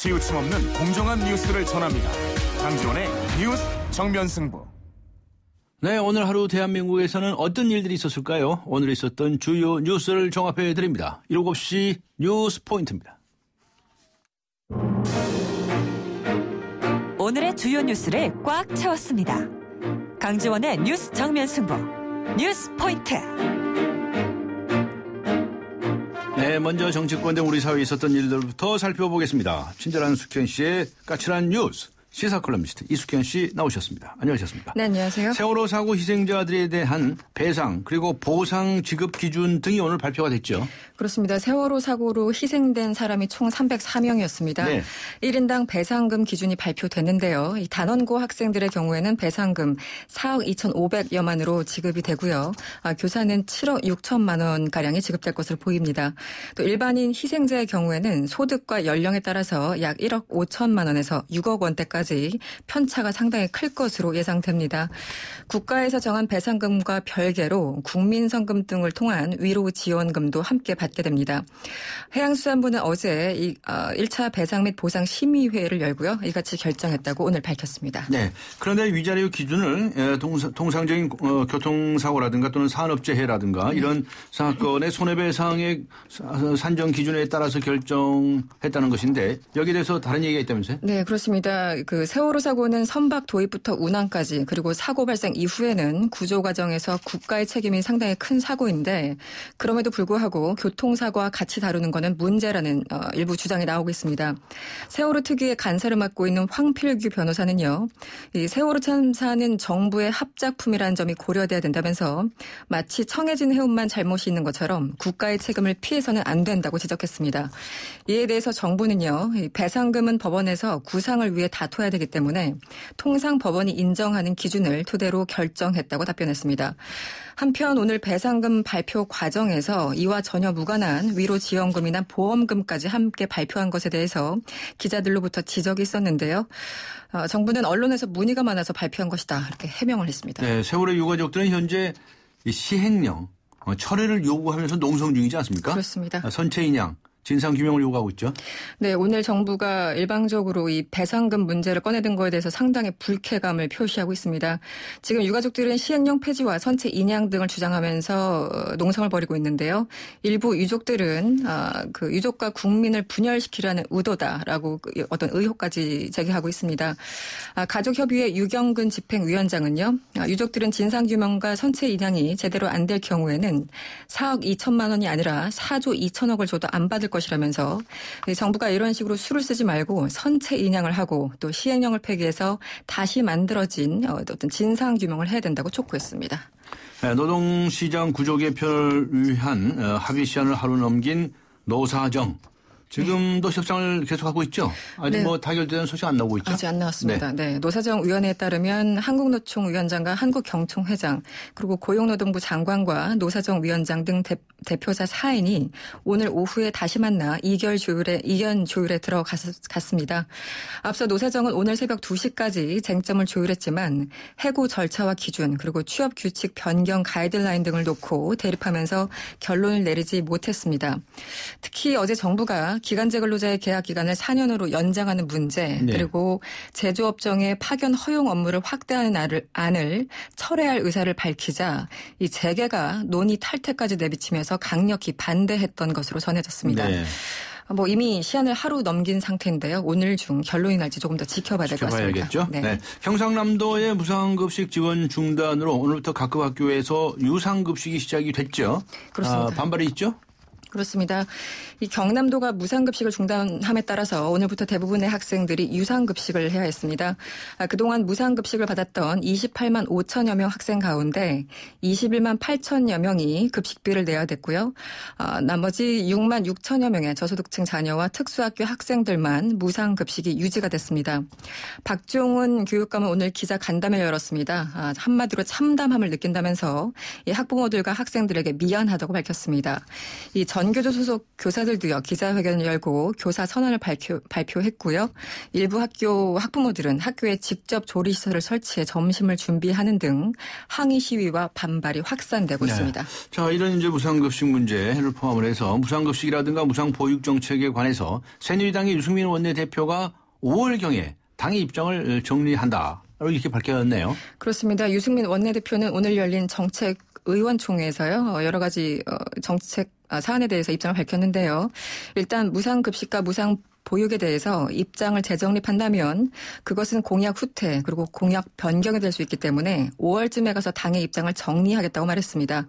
치우침 없는 공정한 뉴스를 전합니다. 강지원의 뉴스 정면승부. 네, 오늘 하루 대한민국에서는 어떤 일들이 있었을까요? 오늘 있었던 주요 뉴스를 종합해 드립니다. 7시 뉴스 포인트입니다. 오늘의 주요 뉴스를 꽉 채웠습니다. 강지원의 뉴스 정면승부 뉴스 포인트. 네, 먼저 정치권 등 우리 사회에 있었던 일들부터 살펴보겠습니다. 친절한 숙현 씨의 까칠한 뉴스. 시사 컬럼니스트 이숙현 씨 나오셨습니다. 안녕하셨습니까? 네, 안녕하세요. 세월호 사고 희생자들에 대한 배상 그리고 보상 지급 기준 등이 오늘 발표가 됐죠. 그렇습니다. 세월호 사고로 희생된 사람이 총 304명이었습니다. 네. 1인당 배상금 기준이 발표됐는데요. 이 단원고 학생들의 경우에는 배상금 4억 2,500여만으로 지급이 되고요. 교사는 7억 6천만 원가량이 지급될 것으로 보입니다. 또 일반인 희생자의 경우에는 소득과 연령에 따라서 약 1억 5천만 원에서 6억 원대까지 편차가 상당히 클 것으로 예상됩니다. 국가에서 정한 배상금과 별개로 국민성금 등을 통한 위로 지원금도 함께 받게 됩니다. 해양수산부는 어제 1차 배상 및 보상 심의회를 열고요. 이같이 결정했다고 오늘 밝혔습니다. 네. 그런데 위자료 기준을 통상적인 교통사고라든가 또는 산업재해라든가 이런 사건의 손해배상액 산정 기준에 따라서 결정했다는 것인데 여기에 대해서 다른 얘기가 있다면서요? 네, 그렇습니다. 그 세월호 사고는 선박 도입부터 운항까지 그리고 사고 발생 이후에는 구조 과정에서 국가의 책임이 상당히 큰 사고인데 그럼에도 불구하고 교통사고와 같이 다루는 것은 문제라는 일부 주장이 나오고 있습니다. 세월호 특유의 간사를 맡고 있는 황필규 변호사는요. 이 세월호 참사는 정부의 합작품이라는 점이 고려돼야 된다면서 마치 청해진 해운만 잘못이 있는 것처럼 국가의 책임을 피해서는 안 된다고 지적했습니다. 이에 대해서 정부는요. 배상금은 법원에서 구상을 위해 다퉈야 되기 때문에 통상 법원이 인정하는 기준을 토대로 결정했다고 답변했습니다. 한편 오늘 배상금 발표 과정에서 이와 전혀 무관한 위로 지원금이나 보험금까지 함께 발표한 것에 대해서 기자들로부터 지적이 있었는데요. 정부는 언론에서 문의가 많아서 발표한 것이다 이렇게 해명을 했습니다. 네, 세월호 유가족들은 현재 시행령 철회를 요구하면서 농성 중이지 않습니까? 그렇습니다. 선체 인양. 진상규명을 요구하고 있죠. 네, 오늘 정부가 일방적으로 이 배상금 문제를 꺼내든 거에 대해서 상당히 불쾌감을 표시하고 있습니다. 지금 유가족들은 시행령 폐지와 선체 인양 등을 주장하면서 농성을 벌이고 있는데요. 일부 유족들은 그 유족과 국민을 분열시키려는 의도다라고 어떤 의혹까지 제기하고 있습니다. 가족협의회 유경근 집행위원장은요. 유족들은 진상규명과 선체 인양이 제대로 안 될 경우에는 4억 2천만 원이 아니라 4조 2천억을 줘도 안 받을 것이라면서 정부가 이런 식으로 수를 쓰지 말고 선체 인양을 하고 또 시행령을 폐기해서 다시 만들어진 어떤 진상규명을 해야 된다고 촉구했습니다. 네, 노동시장 구조 개편을 위한 합의 시한을 하루 넘긴 노사정. 지금도 협상을 계속하고 있죠? 아직 네. 타결되는 소식 안 나오고 있죠? 아직 안 나왔습니다. 네. 노사정위원회에 따르면 한국노총위원장과 한국경총회장 그리고 고용노동부 장관과 노사정위원장 등 대표자 4인이 오늘 오후에 다시 만나 이견 조율에 들어갔습니다. 앞서 노사정은 오늘 새벽 2시까지 쟁점을 조율했지만 해고 절차와 기준 그리고 취업 규칙 변경 가이드라인 등을 놓고 대립하면서 결론을 내리지 못했습니다. 특히 어제 정부가 기간제 근로자의 계약 기간을 4년으로 연장하는 문제 그리고 제조업종의 파견 허용 업무를 확대하는 안을 철회할 의사를 밝히자 이 재계가 논의 탈퇴까지 내비치면서 강력히 반대했던 것으로 전해졌습니다. 네. 이미 시한을 하루 넘긴 상태인데요. 오늘 중 결론이 날지 조금 더 지켜봐야 될 것 같습니다. 지켜봐야겠죠. 네. 네. 경상남도의 무상급식 지원 중단으로 오늘부터 각급 학교에서 유상급식이 시작이 됐죠. 그렇습니다. 반발이 있죠? 그렇습니다. 이 경남도가 무상급식을 중단함에 따라서 오늘부터 대부분의 학생들이 유상급식을 해야 했습니다. 그동안 무상급식을 받았던 28만 5천여 명 학생 가운데 21만 8천여 명이 급식비를 내야 됐고요. 나머지 6만 6천여 명의 저소득층 자녀와 특수학교 학생들만 무상급식이 유지가 됐습니다. 박종훈 교육감은 오늘 기자 간담회를 열었습니다. 한마디로 참담함을 느낀다면서 이 학부모들과 학생들에게 미안하다고 밝혔습니다. 이 전교조 소속 교사들도요, 기자회견을 열고 교사 선언을 발표했고요. 일부 학교 학부모들은 학교에 직접 조리시설을 설치해 점심을 준비하는 등 항의 시위와 반발이 확산되고 있습니다. 자, 이런 이제 무상급식 문제를 포함을 해서 무상급식이라든가 무상보육 정책에 관해서 새누리당의 유승민 원내대표가 5월경에 당의 입장을 정리한다. 이렇게 밝혔네요. 그렇습니다. 유승민 원내대표는 오늘 열린 정책의원총회에서요. 여러 가지 정책 사안에 대해서 입장을 밝혔는데요. 일단 무상급식과 무상보육에 대해서 입장을 재정립한다면 그것은 공약 후퇴 그리고 공약 변경이 될 수 있기 때문에 5월쯤에 가서 당의 입장을 정리하겠다고 말했습니다.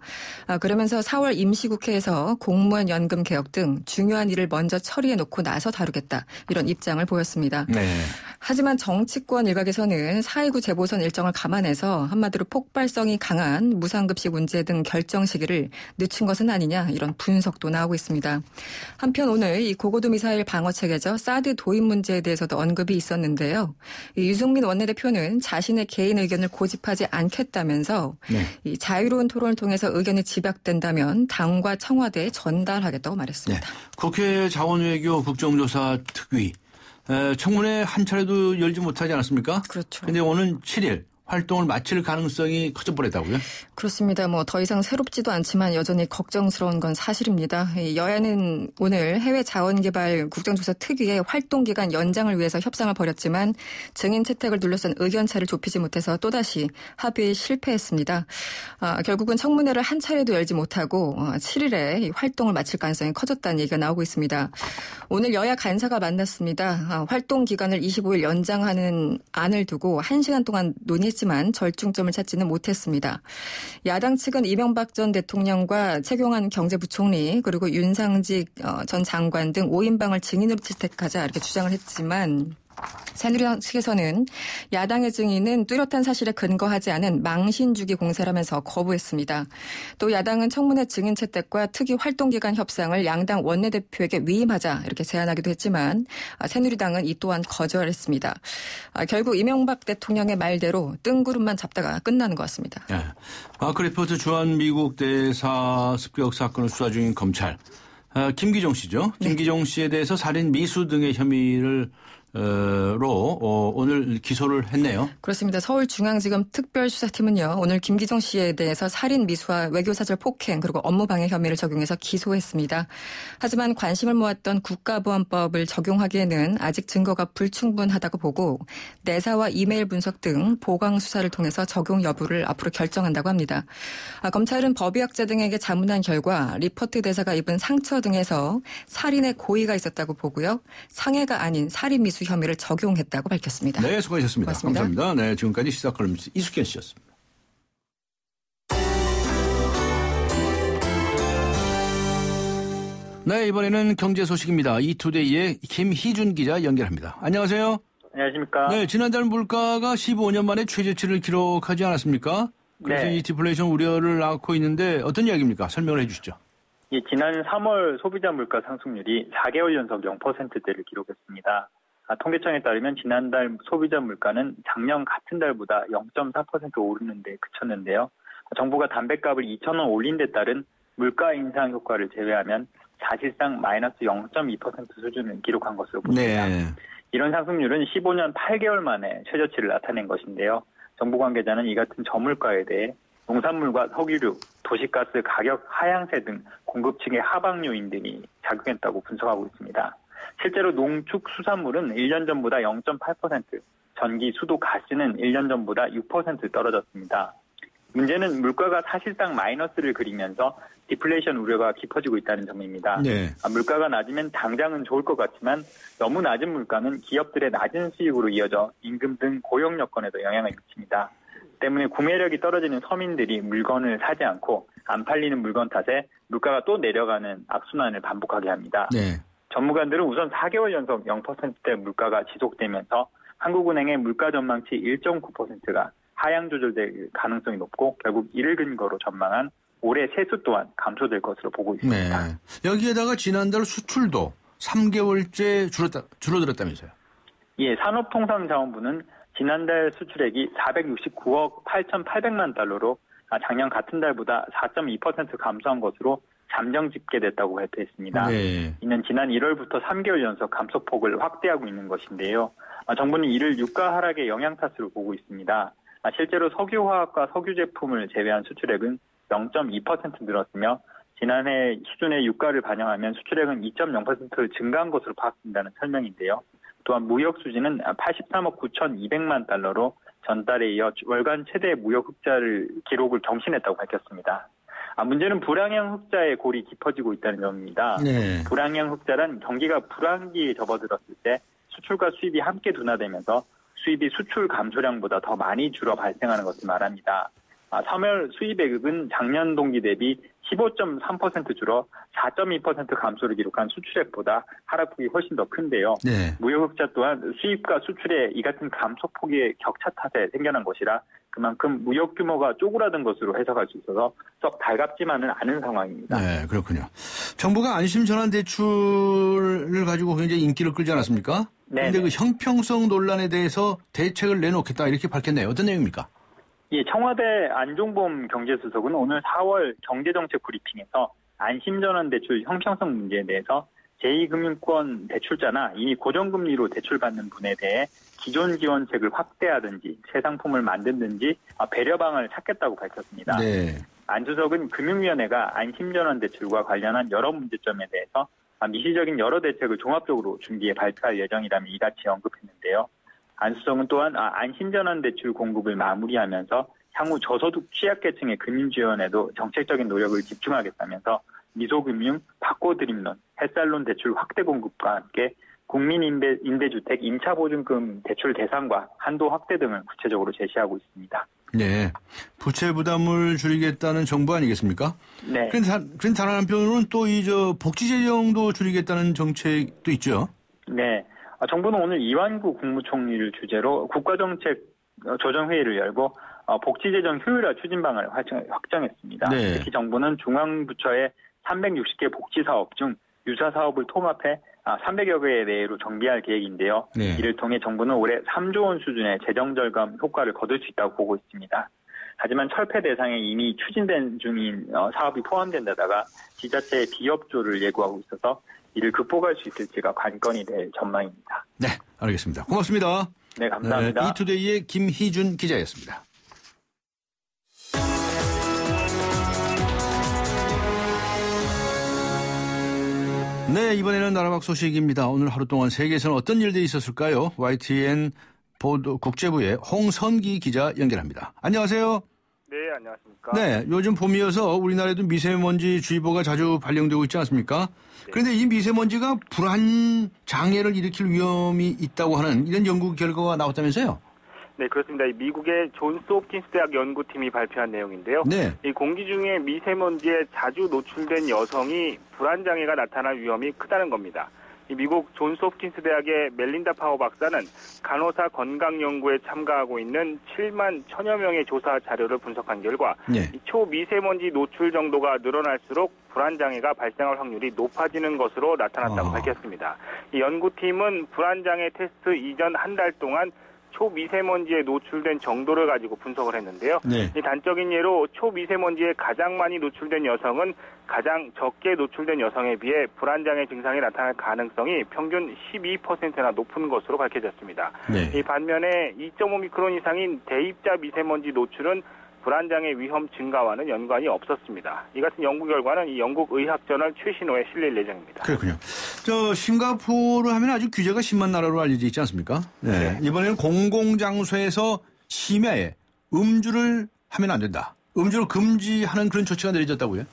그러면서 4월 임시국회에서 공무원 연금 개혁 등 중요한 일을 먼저 처리해놓고 나서 다루겠다. 이런 입장을 보였습니다. 네. 하지만 정치권 일각에서는 4.19 재보선 일정을 감안해서 한마디로 폭발성이 강한 무상급식 문제 등 결정 시기를 늦춘 것은 아니냐 이런 분석도 나오고 있습니다. 한편 오늘 이 고고도 미사일 방어체계죠. 사드 도입 문제에 대해서도 언급이 있었는데요. 유승민 원내대표는 자신의 개인 의견을 고집하지 않겠다면서 이 자유로운 토론을 통해서 의견이 집약된다면 당과 청와대에 전달하겠다고 말했습니다. 네. 국회 자원외교 국정조사 특위. 청문회 한 차례도 열지 못하지 않았습니까? 그렇죠. 그런데 오늘 7일 활동을 마칠 가능성이 커져버렸다고요? 그렇습니다. 더 이상 새롭지도 않지만 여전히 걱정스러운 건 사실입니다. 여야는 오늘 해외 자원개발 국정조사 특위의 활동기간 연장을 위해서 협상을 벌였지만 증인 채택을 둘러싼 의견차를 좁히지 못해서 또다시 합의에 실패했습니다. 결국은 청문회를 한 차례도 열지 못하고 7일에 활동을 마칠 가능성이 커졌다는 얘기가 나오고 있습니다. 오늘 여야 간사가 만났습니다. 활동기간을 25일 연장하는 안을 두고 1시간 동안 논의했지만 절충점을 찾지는 못했습니다. 야당 측은 이명박 전 대통령과 최경환 경제부총리 그리고 윤상직 전 장관 등 5인방을 증인으로 채택하자 이렇게 주장을 했지만 새누리당 측에서는 야당의 증인은 뚜렷한 사실에 근거하지 않은 망신주기 공세라면서 거부했습니다. 또 야당은 청문회 증인 채택과 특위 활동기간 협상을 양당 원내대표에게 위임하자 이렇게 제안하기도 했지만 새누리당은 이 또한 거절했습니다. 결국 이명박 대통령의 말대로 뜬구름만 잡다가 끝나는 것 같습니다. 네. 마크리포트 주한 미국 대사 습격 사건을 수사 중인 검찰. 김기정 씨죠. 김기정 씨에 대해서 살인 미수 등의 혐의를 오늘 기소를 했네요. 그렇습니다. 서울중앙지검 특별수사팀은요. 오늘 김기정 씨에 대해서 살인 미수와 외교사절 폭행 그리고 업무방해 혐의를 적용해서 기소했습니다. 하지만 관심을 모았던 국가보안법을 적용하기에는 아직 증거가 불충분하다고 보고 내사와 이메일 분석 등 보강 수사를 통해서 적용 여부를 앞으로 결정한다고 합니다. 검찰은 법의학자 등에게 자문한 결과 리퍼트 대사가 입은 상처 등에서 살인의 고의가 있었다고 보고요. 상해가 아닌 살인 미수 혐의를 적용했다고 밝혔습니다. 네, 수고하셨습니다. 고맙습니다. 감사합니다. 네, 지금까지 시사컬럼니스트 이숙현 씨였습니다. 네, 이번에는 경제 소식입니다. 이투데이의 김희준 기자 연결합니다. 안녕하세요. 안녕하십니까. 네, 지난달 물가가 15년 만에 최저치를 기록하지 않았습니까? 그래서 네. 이 디플레이션 우려를 낳고 있는데 어떤 이야기입니까? 설명을 해 주시죠. 예, 지난 3월 소비자 물가 상승률이 4개월 연속 0%대를 기록했습니다. 통계청에 따르면 지난달 소비자 물가는 작년 같은 달보다 0.4% 오르는 데 그쳤는데요. 정부가 담뱃값을 2,000원 올린 데 따른 물가 인상 효과를 제외하면 사실상 마이너스 0.2% 수준을 기록한 것으로 보입니다. 네. 이런 상승률은 15년 8개월 만에 최저치를 나타낸 것인데요. 정부 관계자는 이 같은 저물가에 대해 농산물과 석유류, 도시가스 가격 하향세 등 공급층의 하방 요인들이 작용했다고 분석하고 있습니다. 실제로 농축수산물은 1년 전보다 0.8%, 전기, 수도, 가스는 1년 전보다 6% 떨어졌습니다. 문제는 물가가 사실상 마이너스를 그리면서 디플레이션 우려가 깊어지고 있다는 점입니다. 네. 물가가 낮으면 당장은 좋을 것 같지만 너무 낮은 물가는 기업들의 낮은 수익으로 이어져 임금 등 고용 여건에도 영향을 미칩니다. 때문에 구매력이 떨어지는 서민들이 물건을 사지 않고 안 팔리는 물건 탓에 물가가 또 내려가는 악순환을 반복하게 합니다. 네. 전문가들은 우선 4개월 연속 0%대 물가가 지속되면서 한국은행의 물가 전망치 1.9%가 하향 조절될 가능성이 높고 결국 이를 근거로 전망한 올해 세수 또한 감소될 것으로 보고 있습니다. 네. 여기에다가 지난달 수출도 3개월째 줄어들었다면서요? 예, 산업통상자원부는 지난달 수출액이 469억 8,800만 달러로 작년 같은 달보다 4.2% 감소한 것으로 잠정 집계됐다고 발표했습니다. 네. 이는 지난 1월부터 3개월 연속 감소폭을 확대하고 있는 것인데요. 정부는 이를 유가 하락의 영향 탓으로 보고 있습니다. 실제로 석유화학과 석유 제품을 제외한 수출액은 0.2% 늘었으며 지난해 수준의 유가를 반영하면 수출액은 2.0% 증가한 것으로 파악된다는 설명인데요. 또한 무역 수지는 83억 9,200만 달러로 전달에 이어 월간 최대 무역 흑자를 기록을 경신했다고 밝혔습니다. 문제는 불황형 흑자의 골이 깊어지고 있다는 점입니다. 네. 불황형 흑자란 경기가 불황기에 접어들었을 때 수출과 수입이 함께 둔화되면서 수입이 수출 감소량보다 더 많이 줄어 발생하는 것을 말합니다. 3월 수입액은 작년 동기 대비 15.3% 줄어 4.2% 감소를 기록한 수출액보다 하락폭이 훨씬 더 큰데요. 네. 무역흑자 또한 수입과 수출의 이 같은 감소폭의 격차 탓에 생겨난 것이라 그만큼 무역 규모가 쪼그라든 것으로 해석할 수 있어서 썩 달갑지만은 않은 상황입니다. 네, 그렇군요. 정부가 안심 전환 대출을 가지고 굉장히 인기를 끌지 않았습니까? 그런데 그 형평성 논란에 대해서 대책을 내놓겠다 이렇게 밝혔네요. 어떤 내용입니까? 예, 청와대 안종범 경제수석은 오늘 4월 경제정책 브리핑에서 안심전환 대출 형평성 문제에 대해서 제2금융권 대출자나 이미 고정금리로 대출받는 분에 대해 기존 지원책을 확대하든지 새 상품을 만든든지 배려방을 찾겠다고 밝혔습니다. 네. 안 수석은 금융위원회가 안심전환 대출과 관련한 여러 문제점에 대해서 미시적인 여러 대책을 종합적으로 준비해 발표할 예정이라며 이같이 언급했는데요. 안 수석은 또한 안심전환 대출 공급을 마무리하면서 향후 저소득 취약계층의 금융 지원에도 정책적인 노력을 집중하겠다면서 미소금융, 바꿔드림론, 햇살론 대출 확대 공급과 함께 국민임대주택 임차보증금 대출 대상과 한도 확대 등을 구체적으로 제시하고 있습니다. 네. 부채 부담을 줄이겠다는 정부 아니겠습니까? 네. 그런데 다른 한편으로는 또 복지 재정도 줄이겠다는 정책도 있죠. 네. 정부는 오늘 이완구 국무총리를 주재로 국가정책 조정회의를 열고 복지재정 효율화 추진방을 확정했습니다. 네. 특히 정부는 중앙부처의 360개 복지사업 중 유사사업을 통합해 300여 개 내로 정비할 계획인데요. 네. 이를 통해 정부는 올해 3조 원 수준의 재정절감 효과를 거둘 수 있다고 보고 있습니다. 하지만 철폐 대상에 이미 추진된 중인 사업이 포함된 데다가 지자체의 비협조를 예고하고 있어서 이를 극복할 수 있을지가 관건이 될 전망입니다. 네, 알겠습니다. 고맙습니다. 네, 감사합니다. 네, 이투데이의 김희준 기자였습니다. 네, 이번에는 나라박 소식입니다. 오늘 하루 동안 세계에서는 어떤 일들이 있었을까요? YTN 국제부의 홍선기 기자 연결합니다. 안녕하세요. 네, 안녕하십니까. 네, 요즘 봄이어서 우리나라에도 미세먼지 주의보가 자주 발령되고 있지 않습니까? 네. 그런데 이 미세먼지가 불안 장애를 일으킬 위험이 있다고 하는 이런 연구 결과가 나왔다면서요? 네, 그렇습니다. 미국의 존스 홉킨스 대학 연구팀이 발표한 내용인데요. 네. 이 공기 중에 미세먼지에 자주 노출된 여성이 불안 장애가 나타날 위험이 크다는 겁니다. 이 미국 존스 홉킨스 대학의 멜린다 파워 박사는 간호사 건강 연구에 참가하고 있는 7만 1000여 명의 조사 자료를 분석한 결과 네. 이 초미세먼지 노출 정도가 늘어날수록 불안 장애가 발생할 확률이 높아지는 것으로 나타났다고 밝혔습니다. 이 연구팀은 불안 장애 테스트 이전 한 달 동안 초미세먼지에 노출된 정도를 가지고 분석을 했는데요. 네. 이 단적인 예로 초미세먼지에 가장 많이 노출된 여성은 가장 적게 노출된 여성에 비해 불안장애 증상이 나타날 가능성이 평균 12%나 높은 것으로 밝혀졌습니다. 네. 이 반면에 2.5미크론 이상인 대입자 미세먼지 노출은 불안장애 위험 증가와는 연관이 없었습니다. 이 같은 연구 결과는 이 영국 의학저널 최신호에 실릴 예정입니다. 그렇군요. 싱가포르 하면 아주 규제가 심한 나라로 알려져 있지 않습니까? 네. 이번에는 공공장소에서 심야에 음주를 하면 안 된다. 음주를 금지하는 그런 조치가 내려졌다고요?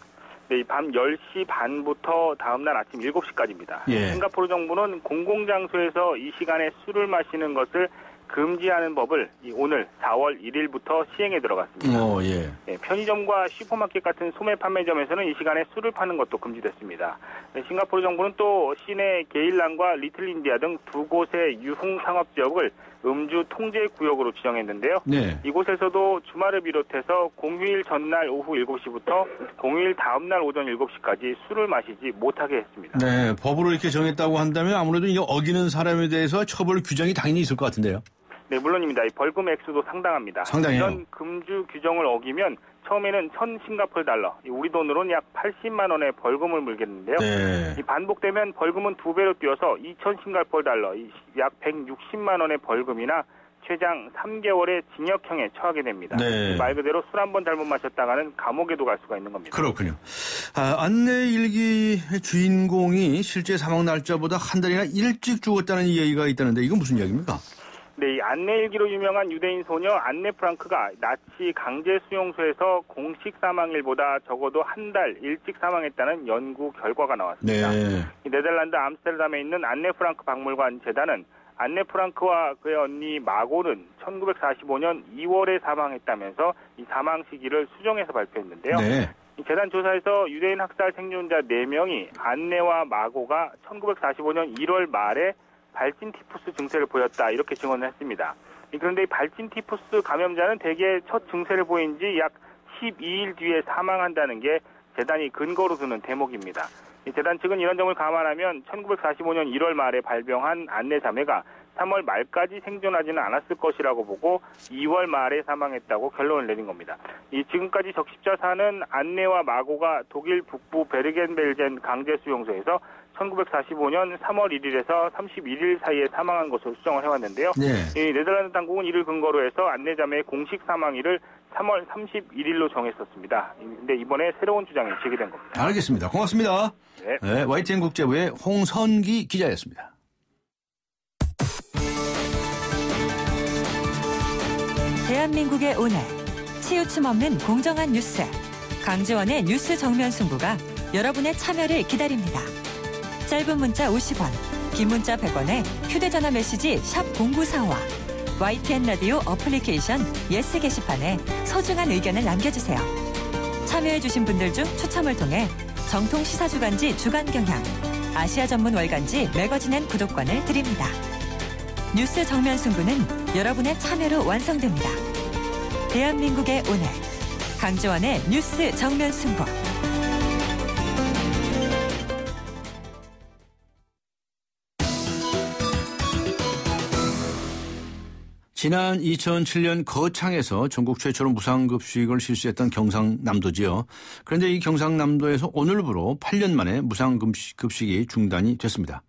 네, 밤 10시 반부터 다음날 아침 7시까지입니다. 예. 싱가포르 정부는 공공장소에서 이 시간에 술을 마시는 것을 금지하는 법을 오늘 4월 1일부터 시행에 들어갔습니다. 예. 네, 편의점과 슈퍼마켓 같은 소매 판매점에서는 이 시간에 술을 파는 것도 금지됐습니다. 네, 싱가포르 정부는 또 시내 게일란과 리틀인디아 등 두 곳의 유흥 상업 지역을 음주 통제 구역으로 지정했는데요. 네. 이곳에서도 주말을 비롯해서 공휴일 전날 오후 7시부터 공휴일 다음날 오전 7시까지 술을 마시지 못하게 했습니다. 네, 법으로 이렇게 정했다고 한다면 아무래도 이거 어기는 사람에 대해서 처벌 규정이 당연히 있을 것 같은데요. 네, 물론입니다. 이 벌금 액수도 상당합니다. 상당해요. 이런 금주 규정을 어기면 처음에는 1,000싱가포르 달러, 우리 돈으로는 약 80만 원의 벌금을 물겠는데요. 네. 이 반복되면 벌금은 2배로 뛰어서 2,000싱가포르 달러, 약 160만 원의 벌금이나 최장 3개월의 징역형에 처하게 됩니다. 네. 말 그대로 술 한 번 잘못 마셨다가는 감옥에도 갈 수가 있는 겁니다. 그렇군요. 안내 일기의 주인공이 실제 사망 날짜보다 한 달이나 일찍 죽었다는 이야기가 있다는데 이건 무슨 이야기입니까? 네, 이 안내일기로 유명한 유대인 소녀 안네 프랑크가 나치 강제 수용소에서 공식 사망일보다 적어도 한 달 일찍 사망했다는 연구 결과가 나왔습니다. 네. 이 네덜란드 암스테르담에 있는 안네 프랑크 박물관 재단은 안네 프랑크와 그의 언니 마고는 1945년 2월에 사망했다면서 이 사망 시기를 수정해서 발표했는데요. 네. 이 재단 조사에서 유대인 학살 생존자 4명이 안네와 마고가 1945년 1월 말에 발진 티푸스 증세를 보였다 이렇게 증언을 했습니다. 그런데 이 발진 티푸스 감염자는 대개 첫 증세를 보인 지 약 12일 뒤에 사망한다는 게 재단이 근거로 두는 대목입니다. 이 재단 측은 이런 점을 감안하면 1945년 1월 말에 발병한 안네 자매가 3월 말까지 생존하지는 않았을 것이라고 보고 2월 말에 사망했다고 결론을 내린 겁니다. 이 지금까지 적십자사는 안네와 마고가 독일 북부 베르겐벨젠 강제수용소에서 1945년 3월 1일에서 31일 사이에 사망한 것으로 수정을 해왔는데요. 네. 이 네덜란드 당국은 이를 근거로 해서 안네 자매의 공식 사망일을 3월 31일로 정했었습니다. 근데 이번에 새로운 주장이 제기된 겁니다. 알겠습니다. 고맙습니다. 네. 네, YTN 국제부의 홍선기 기자였습니다. 대한민국의 오늘 치우침 없는 공정한 뉴스 강지원의 뉴스 정면 승부가 여러분의 참여를 기다립니다. 짧은 문자 50원, 긴 문자 100원에 휴대전화 메시지 샵 0945와 YTN 라디오 어플리케이션 예스 게시판에 소중한 의견을 남겨주세요. 참여해주신 분들 중 추첨을 통해 정통 시사주간지 주간경향, 아시아 전문 월간지 매거진앤 구독권을 드립니다. 뉴스 정면 승부는 여러분의 참여로 완성됩니다. 대한민국의 오늘 강지원의 뉴스 정면 승부. 지난 2007년 거창에서 전국 최초로 무상급식을 실시했던 경상남도지요. 그런데 이 경상남도에서 오늘부로 8년 만에 무상급식이 중단이 됐습니다.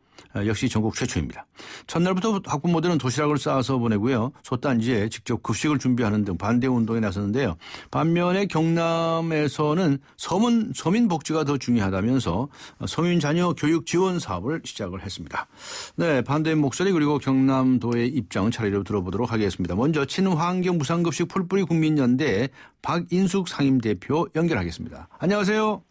역시 전국 최초입니다. 첫날부터 학부모들은 도시락을 싸서 보내고요. 소단지에 직접 급식을 준비하는 등 반대 운동에 나섰는데요. 반면에 경남에서는 서민 복지가 더 중요하다면서 서민 자녀 교육 지원 사업을 시작을 했습니다. 네, 반대의 목소리 그리고 경남도의 입장 차례로 들어보도록 하겠습니다. 먼저 친환경 무상급식 풀뿌리 국민연대 박인숙 상임대표 연결하겠습니다. 안녕하세요.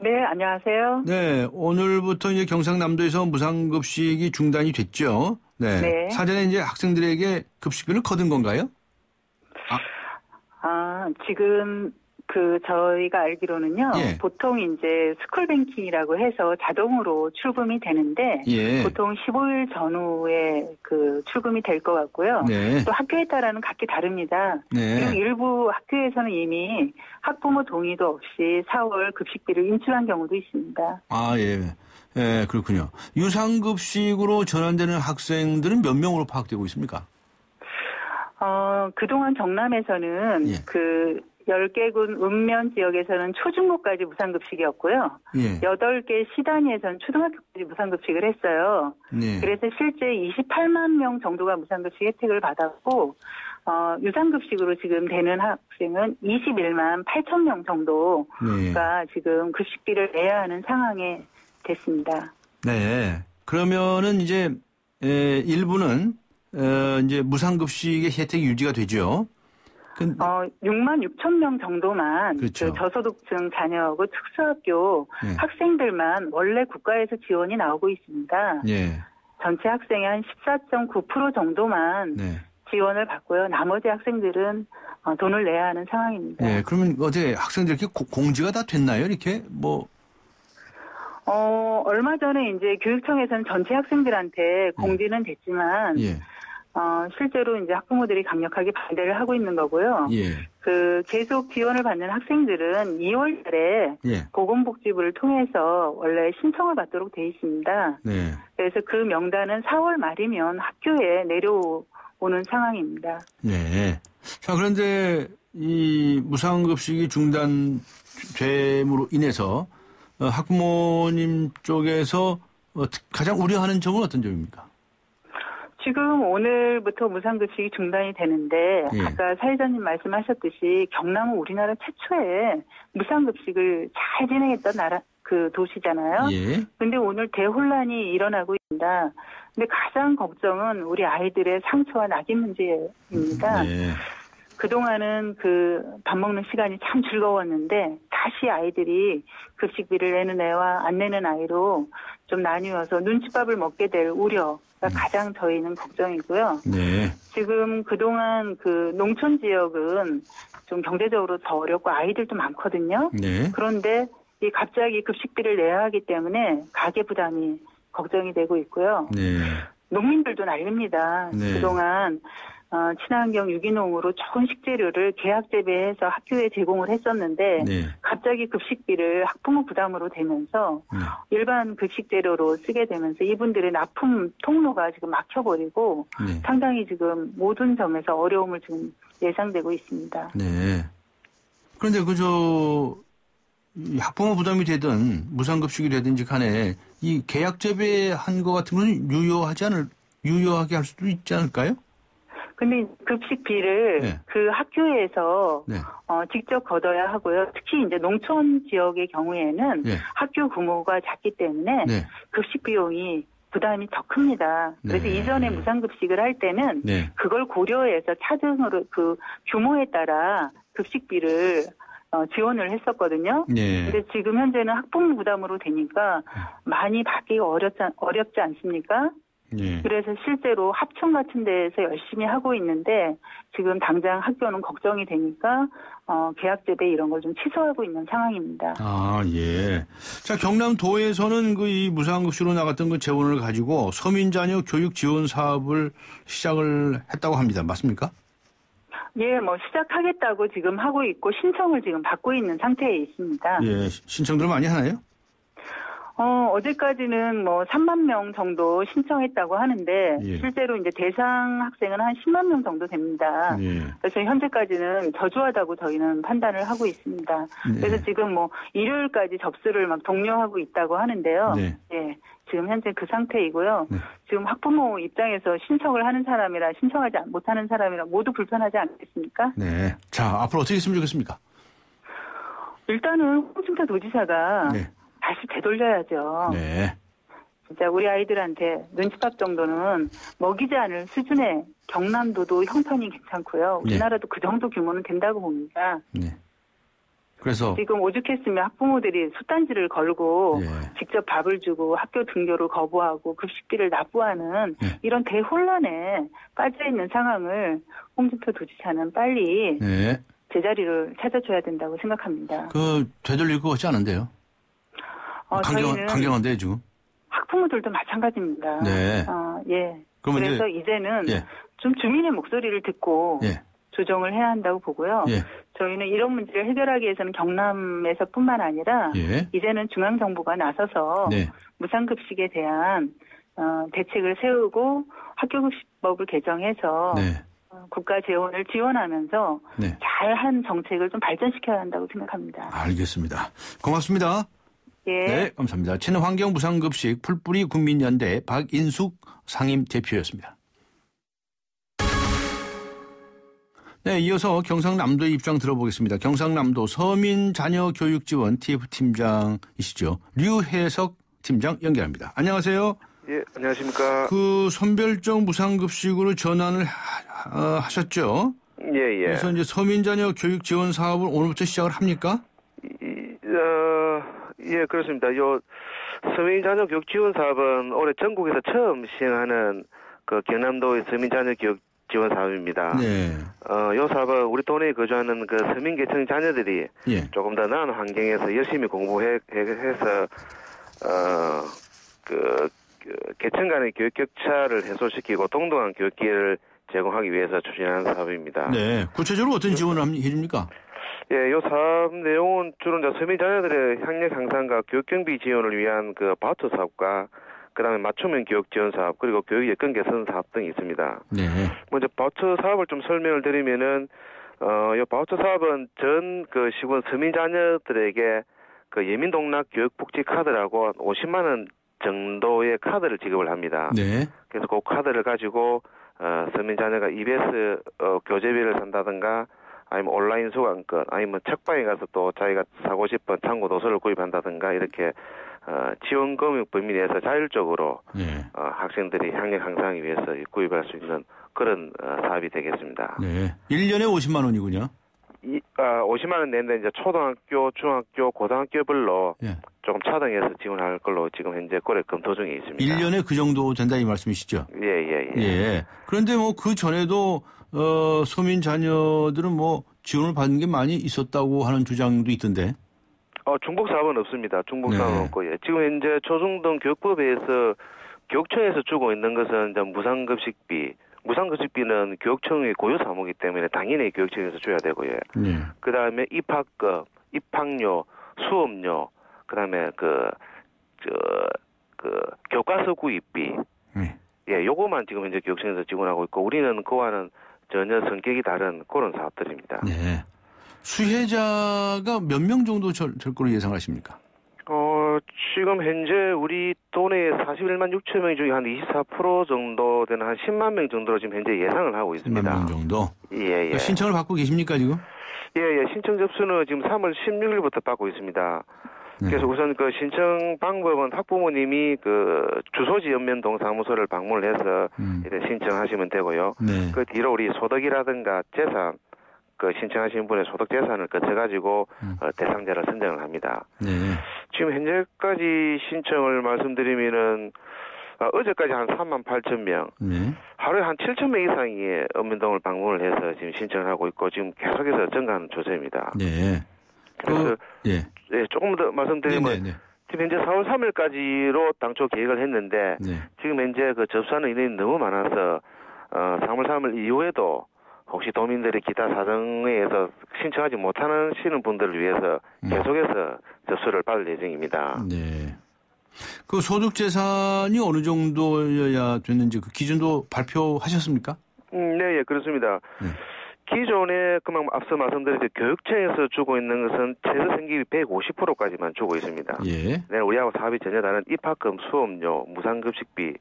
네, 안녕하세요. 네, 오늘부터 이제 경상남도에서 무상급식이 중단이 됐죠. 네. 네. 사전에 이제 학생들에게 급식비를 거둔 건가요? 지금 저희가 알기로는요. 예. 보통 이제 스쿨뱅킹이라고 해서 자동으로 출금이 되는데 예. 보통 15일 전후에 출금이 될 것 같고요. 네. 또 학교에 따라는 각기 다릅니다. 네. 그리고 일부 학교에서는 이미 학부모 동의도 없이 4월 급식비를 인출한 경우도 있습니다. 아, 예. 예, 그렇군요. 유상급식으로 전환되는 학생들은 몇 명으로 파악되고 있습니까? 그동안 경남에서는 예. 10개군 읍면 지역에서는 초중고까지 무상급식이었고요. 예. 8개 시단위에서는 초등학교까지 무상급식을 했어요. 네. 그래서 실제 28만 명 정도가 무상급식 혜택을 받았고 유상급식으로 지금 되는 학생은 21만 8천 명 정도가 지금 급식비를 내야 하는 상황에 됐습니다. 네. 그러면은 이제 일부는 이제 무상급식의 혜택이 유지가 되죠. 6만 6천 명 정도만 그렇죠. 저소득층 자녀하고 특수학교 네. 학생들만 원래 국가에서 지원이 나오고 있습니다. 예. 전체 학생의 한 14.9% 정도만 네. 지원을 받고요. 나머지 학생들은 돈을 내야 하는 상황입니다. 예. 그러면 어떻게 학생들 이렇게 공지가 다 됐나요? 이렇게 얼마 전에 이제 교육청에서는 전체 학생들한테 공지는 됐지만 예. 실제로 이제 학부모들이 강력하게 반대를 하고 있는 거고요. 예. 계속 지원을 받는 학생들은 2월 달에 예. 보건복지부를 통해서 원래 신청을 받도록 돼 있습니다. 네. 그래서 그 명단은 4월 말이면 학교에 내려오는 상황입니다. 네. 자, 그런데 이 무상급식이 중단됨으로 인해서 학부모님 쪽에서 가장 우려하는 점은 어떤 점입니까? 지금 오늘부터 무상급식이 중단이 되는데 예. 아까 사회자님 말씀하셨듯이 경남은 우리나라 최초의 무상급식을 잘 진행했던 도시잖아요. 예. 근데 오늘 대혼란이 일어나고 있습니다. 근데 가장 걱정은 우리 아이들의 상처와 낙인 문제입니다. 네. 그동안은 밥 먹는 시간이 참 즐거웠는데 다시 아이들이 급식비를 내는 애와 안 내는 아이로 좀 나뉘어서 눈칫밥을 먹게 될 우려가 가장 저희는 걱정이고요. 네. 지금 그동안 농촌 지역은 좀 경제적으로 더 어렵고 아이들도 많거든요. 네. 그런데 갑자기 급식비를 내야 하기 때문에 가계 부담이 걱정이 되고 있고요. 네. 농민들도 난립니다. 네. 그동안 친환경 유기농으로 좋은 식재료를 계약 재배해서 학교에 제공을 했었는데 네. 갑자기 급식비를 학부모 부담으로 되면서 일반 급식재료로 쓰게 되면서 이분들의 납품 통로가 지금 막혀버리고 네. 상당히 지금 모든 점에서 어려움을 지금 예상되고 있습니다. 네. 그런데 이 학부모 부담이 되든 무상급식이 되든지 간에 이 계약 재배한 거 같은 건 유효하게 할 수도 있지 않을까요? 근데 급식비를 네. 학교에서 네. 직접 걷어야 하고요. 특히 이제 농촌 지역의 경우에는 네. 학교 규모가 작기 때문에 네. 급식 비용이 부담이 더 큽니다. 그래서 네. 이전에 무상급식을 할 때는 네. 그걸 고려해서 차등으로 규모에 따라 급식비를 지원을 했었거든요. 네. 근데 지금 현재는 학부모 부담으로 되니까 많이 받기가 어렵지 않습니까? 네. 그래서 실제로 합천 같은 데에서 열심히 하고 있는데 지금 당장 학교는 걱정이 되니까 계약 재배 이런 걸 좀 취소하고 있는 상황입니다. 아, 예. 자, 경남도에서는 이 무상급식으로 나갔던 재원을 가지고 서민 자녀 교육 지원 사업을 시작을 했다고 합니다. 맞습니까? 예, 시작하겠다고 지금 하고 있고 신청을 지금 받고 있는 상태에 있습니다. 예, 신청들 많이 하나요? 어제까지는 3만 명 정도 신청했다고 하는데 예. 실제로 이제 대상 학생은 한 10만 명 정도 됩니다. 예. 그래서 현재까지는 저조하다고 저희는 판단을 하고 있습니다. 네. 그래서 지금 일요일까지 접수를 막 독려하고 있다고 하는데요. 네. 예. 지금 현재 그 상태이고요. 네. 지금 학부모 입장에서 신청을 하는 사람이라 신청하지 못하는 사람이라 모두 불편하지 않겠습니까? 네. 자, 앞으로 어떻게 했으면 좋겠습니까? 일단은 홍준표 도지사가 네. 다시 되돌려야죠. 네. 진짜 우리 아이들한테 눈칫밥 정도는 먹이지 않을 수준의 경남도도 형편이 괜찮고요. 우리나라도 그 정도 규모는 된다고 봅니다. 네. 그래서 지금 오죽했으면 학부모들이 숫단지를 걸고 예. 직접 밥을 주고 학교 등교를 거부하고 급식비를 납부하는 이런 대혼란에 빠져있는 상황을 홍준표 도지사는 빨리 네. 제자리를 찾아줘야 된다고 생각합니다. 되돌릴 것 같지 않은데요? 저희는 강경한데 지금. 학부모들도 마찬가지입니다. 네. 예. 그러면 그래서 이제는 예. 좀 주민의 목소리를 듣고 예. 조정을 해야 한다고 보고요. 예. 저희는 이런 문제를 해결하기 위해서는 경남에서뿐만 아니라 예. 이제는 중앙정부가 나서서 네. 무상급식에 대한 대책을 세우고 학교급식법을 개정해서 네. 국가 재원을 지원하면서 네. 잘한 정책을 좀 발전시켜야 한다고 생각합니다. 알겠습니다. 고맙습니다. 예. 네, 감사합니다. 친환경 무상급식 풀뿌리 국민연대 박인숙 상임 대표였습니다. 네, 이어서 경상남도의 입장 들어보겠습니다. 경상남도 서민자녀교육지원 TF팀장이시죠. 류혜석 팀장 연결합니다. 안녕하세요. 예, 안녕하십니까. 선별적 무상급식으로 전환을 하셨죠? 예, 예. 그래서 이제 서민자녀 교육 지원 사업을 오늘부터 시작을 합니까? 예, 그렇습니다. 서민자녀 교육 지원 사업은 올해 전국에서 처음 시행하는 경남도의 서민자녀 교육 지원 사업입니다. 네. 이 사업은 우리 동네에 거주하는 서민 계층 자녀들이 조금 더 나은 환경에서 열심히 공부해서 계층 간의 교육 격차를 해소시키고 동등한 교육 기회를 제공하기 위해서 추진하는 사업입니다. 네. 구체적으로 어떤 지원을 해줍니까? 예, 이 사업 내용은 주로 서민 자녀들의 학력 향상과 교육 경비 지원을 위한 바우처 사업과 그다음에 맞춤형 교육 지원 사업, 그리고 교육 여건 개선 사업 등이 있습니다. 네. 먼저 바우처 사업을 좀 설명을 드리면은 이 바우처 사업은 전 그 시군 서민 자녀들에게 그 예민 동락 교육 복지 카드라고 50만 원 정도의 카드를 지급을 합니다. 네. 그래서 그 카드를 가지고 서민 자녀가 EBS 교재비를 산다든가 아니면 온라인 수강권 아니면 책방에 가서 또 자기가 사고 싶은 참고 도서를 구입한다든가 이렇게 지원금융 범위 내에서 자율적으로 네. 학생들이 학력 향상하기 위해서 구입할 수 있는 그런 사업이 되겠습니다. 네. 1년에 50만 원이군요. 50만 원 내는데 이제 초등학교, 중학교, 고등학교별로 예. 조금 차등해서 지원할 걸로 지금 현재 고려 검토 중에 있습니다. 1년에 그 정도 된다 이 말씀이시죠? 예. 그런데 뭐 그 전에도 서민 자녀들은 뭐 지원을 받는 게 많이 있었다고 하는 주장도 있던데. 중복 사업은 없습니다. 중복 네. 사업은 없고 예. 지금 현재 초중등 교육부에서 교육청에서 주고 있는 것은 이제 무상급식비. 무상급식비는 교육청의 고유 사무이기 때문에 당연히 교육청에서 줘야 되고요. 그 다음에 입학금, 입학료, 수업료, 그 다음에 교과서 구입비. 예, 요거만 지금 현재 교육청에서 지원하고 있고 우리는 그와는 전혀 성격이 다른 그런 사업들입니다. 네. 수혜자가 몇 명 정도 될 거로 예상하십니까? 지금 현재 우리 도내에 41만 6천 명 중에 한 24% 정도 되는 한 10만 명 정도로 지금 현재 예상을 하고 있습니다. 10만 명 정도? 예. 신청을 받고 계십니까, 지금? 예. 신청 접수는 지금 3월 16일부터 받고 있습니다. 그래서 우선 그 신청 방법은 학부모님이 그 주소지 연면동 사무소를 방문을 해서 이제 신청하시면 되고요. 네. 그 뒤로 우리 소득이라든가 재산, 그 신청하신 분의 소득 재산을 거쳐가지고 대상자를 선정을 합니다. 네. 지금 현재까지 신청을 말씀드리면은 어제까지 한 3만 8천 명, 네. 하루에 한 7천 명 이상이 연면동을 방문을 해서 지금 신청을 하고 있고 지금 계속해서 증가하는 추세입니다. 네. 그래서 조금 더 말씀드리면 지금 현재 4월 3일까지로 당초 계획을 했는데 지금 현재 그 접수하는 인원이 너무 많아서 3월 3일 이후에도 혹시 도민들이 기타 사정에 의해서 신청하지 못하는 분들을 위해서 계속해서 접수를 받을 예정입니다. 네. 그 소득 재산이 어느 정도여야 됐는지 그 기준도 발표하셨습니까? 네, 그렇습니다. 기존에 그만 앞서 말씀드린 교육청에서 주고 있는 것은 최저 생계비 150%까지만 주고 있습니다. 예. 네, 우리하고 사업이 전혀 다른 입학금, 수업료, 무상급식비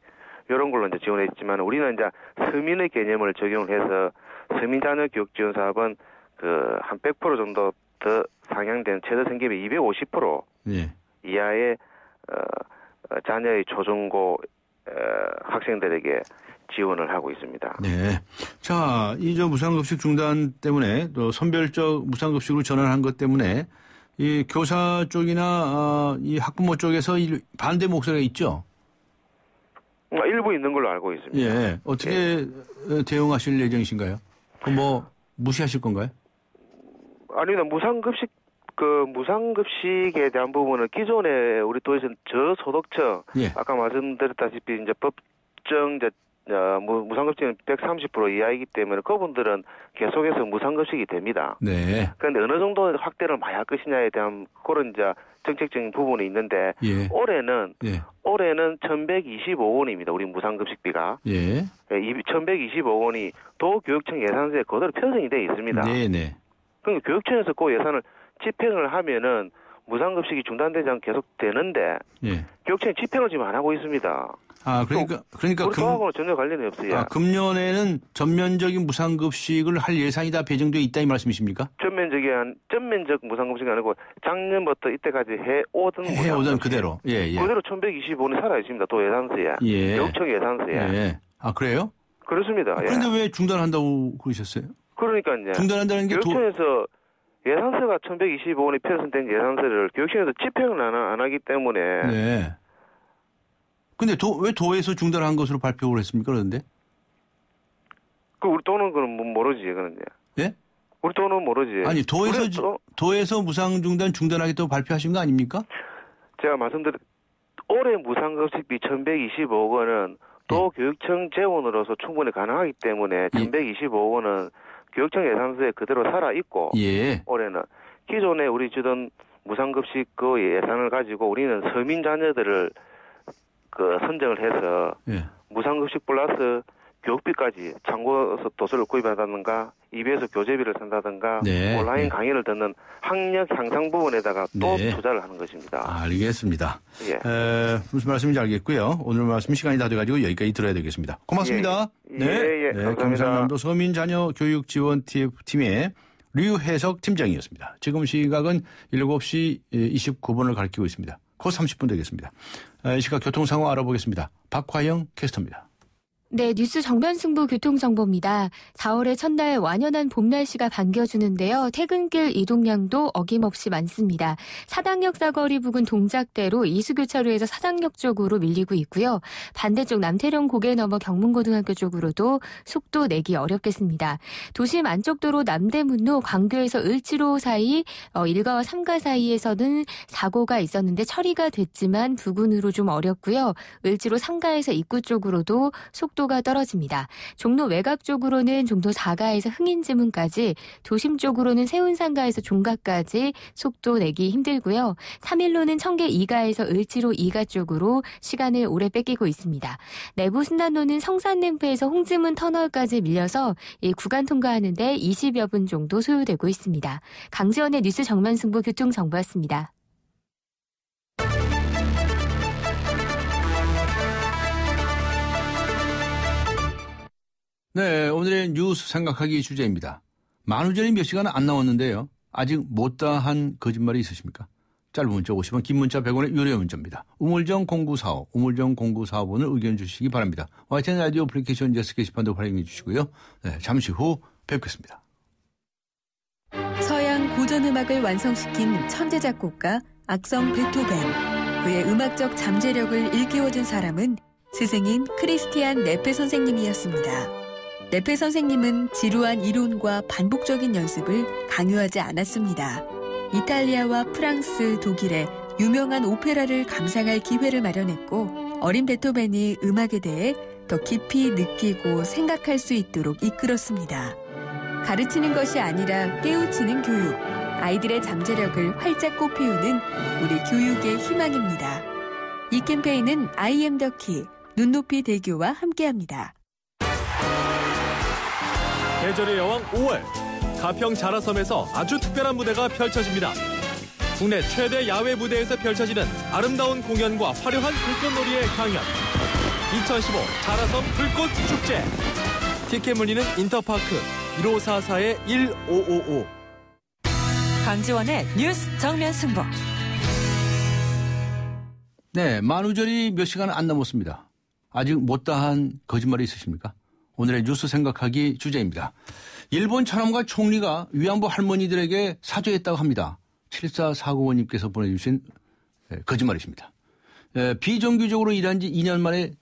이런 걸로 이제 지원했지만 우리는 이제 서민의 개념을 적용해서 서민 자녀 교육 지원 사업은 그 한 100% 정도 더 상향된 최저 생계비 250% 이하의 자녀의 초중고 학생들에게 지원을 하고 있습니다. 네. 자, 이 무상급식 중단 때문에 또 선별적 무상급식으로 전환한 것 때문에 이 교사 쪽이나 이 학부모 쪽에서 반대 목소리가 있죠? 일부 있는 걸로 알고 있습니다. 예. 어떻게 대응하실 예정이신가요? 무시하실 건가요? 아닙니다. 무상급식에 대한 부분은 기존에 우리 도에서는 저소득층, 아까 말씀드렸다시피 이제 법정 무상급식은 130% 이하이기 때문에 그분들은 계속해서 무상급식이 됩니다. 네. 그런데 어느 정도 확대를 많이 할 것이냐에 대한 그런 이제 정책적인 부분이 있는데 올해는 1,125원입니다. 우리 무상급식비가. 1,125원이 도교육청 예산서에 그대로 편성이 되어 있습니다. 네. 그러니까 교육청에서 그 예산을 집행을 하면은 무상급식이 중단되지 않고 계속 되는데 교육청이 집행을 지금 안 하고 있습니다. 그러니까 우리 도하고는 전혀 관련이 없어요. 금년에는 전면적인 무상급식을 할 예산이 다 배정되어 있다 이 말씀이십니까? 전면적 무상급식이 아니고 작년부터 이때까지 해오던 그대로. 그대로 1,125원이 살아 있습니다. 도 예산서에. 교육청 예산서에. 그래요? 그렇습니다. 그런데 왜 중단한다고 그러셨어요? 그러니까요. 중단한다는 게 교육청에서 예산서가 1,125원이 편성된 예산서를 교육청에서 집행을 안 하기 때문에. 네. 근데 왜 도에서 중단한 것으로 발표를 했습니까? 그런데? 우리 도는 그건 모르지, 그런데. 예? 우리 도는 모르지. 아니, 도에서 중단하겠다고 발표하신 거 아닙니까? 제가 올해 무상급식비 1,125억 원은 도교육청 재원으로서 충분히 가능하기 때문에 1,125원은 교육청 예산서에 그대로 살아있고, 올해는. 기존에 우리 주던 무상급식 그 예산을 가지고 우리는 서민 자녀들을 그 선정을 해서 예. 무상급식 플러스 교육비까지 참고 도서를 구입한다든가 EBS 교재비를 산다든가 네. 온라인 네. 강의를 듣는 학력 향상 부분에다가 또 네. 투자를 하는 것입니다. 알겠습니다. 예. 무슨 말씀인지 알겠고요. 오늘 말씀 시간이 다 돼가지고 여기까지 들어야 되겠습니다. 고맙습니다. 예. 예, 감사합니다. 경상남도 서민자녀 교육지원 TF팀의 류혜석 팀장이었습니다. 지금 시각은 7시 29분을 가리키고 있습니다. 곧 30분 되겠습니다. 이 시각 교통상황 알아보겠습니다. 박화영 캐스터입니다. 네, 뉴스 정면승부 교통정보입니다. 4월의 첫날 완연한 봄 날씨가 반겨주는데요. 퇴근길 이동량도 어김없이 많습니다. 사당역 사거리 부근 동작대로 이수교차로에서 사당역 쪽으로 밀리고 있고요. 반대쪽 남태령 고개 넘어 경문고등학교 쪽으로도 속도 내기 어렵겠습니다. 도심 안쪽도로 남대문로 광교에서 을지로 사이 1가와 3가 사이에서는 사고가 있었는데 처리가 됐지만 부근으로 좀 어렵고요. 을지로 3가에서 입구 쪽으로도 속도가 떨어집니다. 종로 외곽 쪽으로는 종로 4가에서 흥인지문까지, 도심 쪽으로는 세운상가에서 종가까지 속도 내기 힘들고요. 3일로는 청계 2가에서 을지로 2가 쪽으로 시간을 오래 뺏기고 있습니다. 내부 순환로는 성산램프에서 홍지문 터널까지 밀려서 이 구간 통과하는데 20여 분 정도 소요되고 있습니다. 강지원의 뉴스 정면승부 교통정보였습니다. 네, 오늘의 뉴스 생각하기 주제입니다. 만우절이 몇 시간 안 나왔는데요. 아직 못다한 거짓말이 있으십니까? 짧은 문자 50원, 긴 문자 100원의 유료 문자입니다. 우물정 0945, 우물정 0945번을 의견 주시기 바랍니다. YTN 라디오 애플리케이션 예스 게시판도 활용해 주시고요. 네, 잠시 후 뵙겠습니다. 서양 고전음악을 완성시킨 천재 작곡가 악성 베토벤. 그의 음악적 잠재력을 일깨워준 사람은 스승인 크리스티안 네페 선생님이었습니다. 네페 선생님은 지루한 이론과 반복적인 연습을 강요하지 않았습니다. 이탈리아와 프랑스, 독일의 유명한 오페라를 감상할 기회를 마련했고, 어린 베토벤이 음악에 대해 더 깊이 느끼고 생각할 수 있도록 이끌었습니다. 가르치는 것이 아니라 깨우치는 교육, 아이들의 잠재력을 활짝 꽃피우는 우리 교육의 희망입니다. 이 캠페인은 I am the key, 눈높이 대교와 함께합니다. 계절의 여왕 5월, 가평 자라섬에서 아주 특별한 무대가 펼쳐집니다. 국내 최대 야외 무대에서 펼쳐지는 아름다운 공연과 화려한 불꽃놀이의 강연. 2015 자라섬 불꽃축제. 티켓 문의는 인터파크 1544-1555. 강지원의 뉴스 정면 승부. 네, 만우절이 몇 시간 안 남았습니다. 아직 못다한 거짓말이 있으십니까? 오늘의 뉴스 생각하기 주제입니다. 일본 차남과 총리가 위안부 할머니들에게 사죄했다고 합니다. 7449번님께서 보내주신 거짓말이십니다. 비정규직으로 일한 지 2년 만에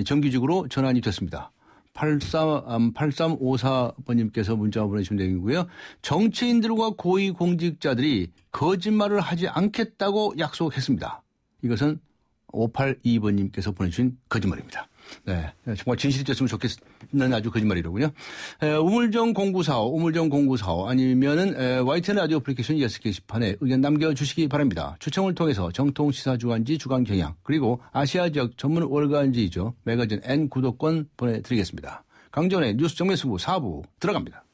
정규직으로 전환이 됐습니다. 8354번님께서 문자 보내주신 내용이고요. 정치인들과 고위공직자들이 거짓말을 하지 않겠다고 약속했습니다. 이것은 582번님께서 보내주신 거짓말입니다. 네, 정말 진실이 됐으면 좋겠는 아주 거짓말이로군요. 우물정 0945, 우물정 0945 아니면은 YTN 라디오 애플리케이션 예스 게시판에 의견 남겨주시기 바랍니다. 추첨을 통해서 정통 시사 주간지 주간 경향 그리고 아시아 지역 전문 월간지죠 매거진 N 구독권 보내드리겠습니다. 강전의 뉴스 정면승부 4부 들어갑니다.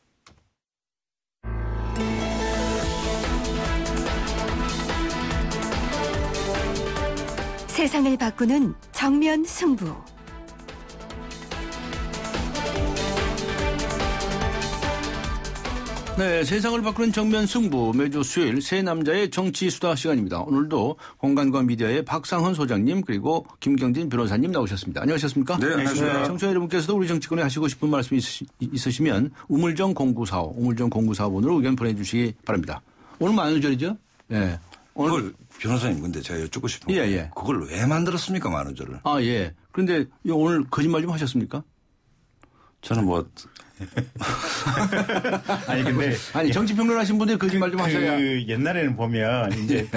세상을 바꾸는 정면 승부. 네, 세상을 바꾸는 정면 승부 매주 수요일 새 남자의 정치 수다 시간입니다. 오늘도 공간과 미디어의 박상헌 소장님 그리고 김경진 변호사님 나오셨습니다. 안녕하셨습니까? 네, 안녕하십니까. 청취자 여러분께서도 우리 정치권에 하시고 싶은 말씀 있으시면 우물정 0945, 우물정 0945번으로 의견 보내주시기 바랍니다. 오늘 만우절이죠? 네. 오늘 변호사님 근데 제가 여쭙고 싶은 게 그걸 왜 만들었습니까 만우절을? 아 예. 그런데 오늘 거짓말 좀 하셨습니까? 저는 뭐 아니 근데 정치평론 하신 분들 거짓말 좀 하셔야. 옛날에는 보면 이제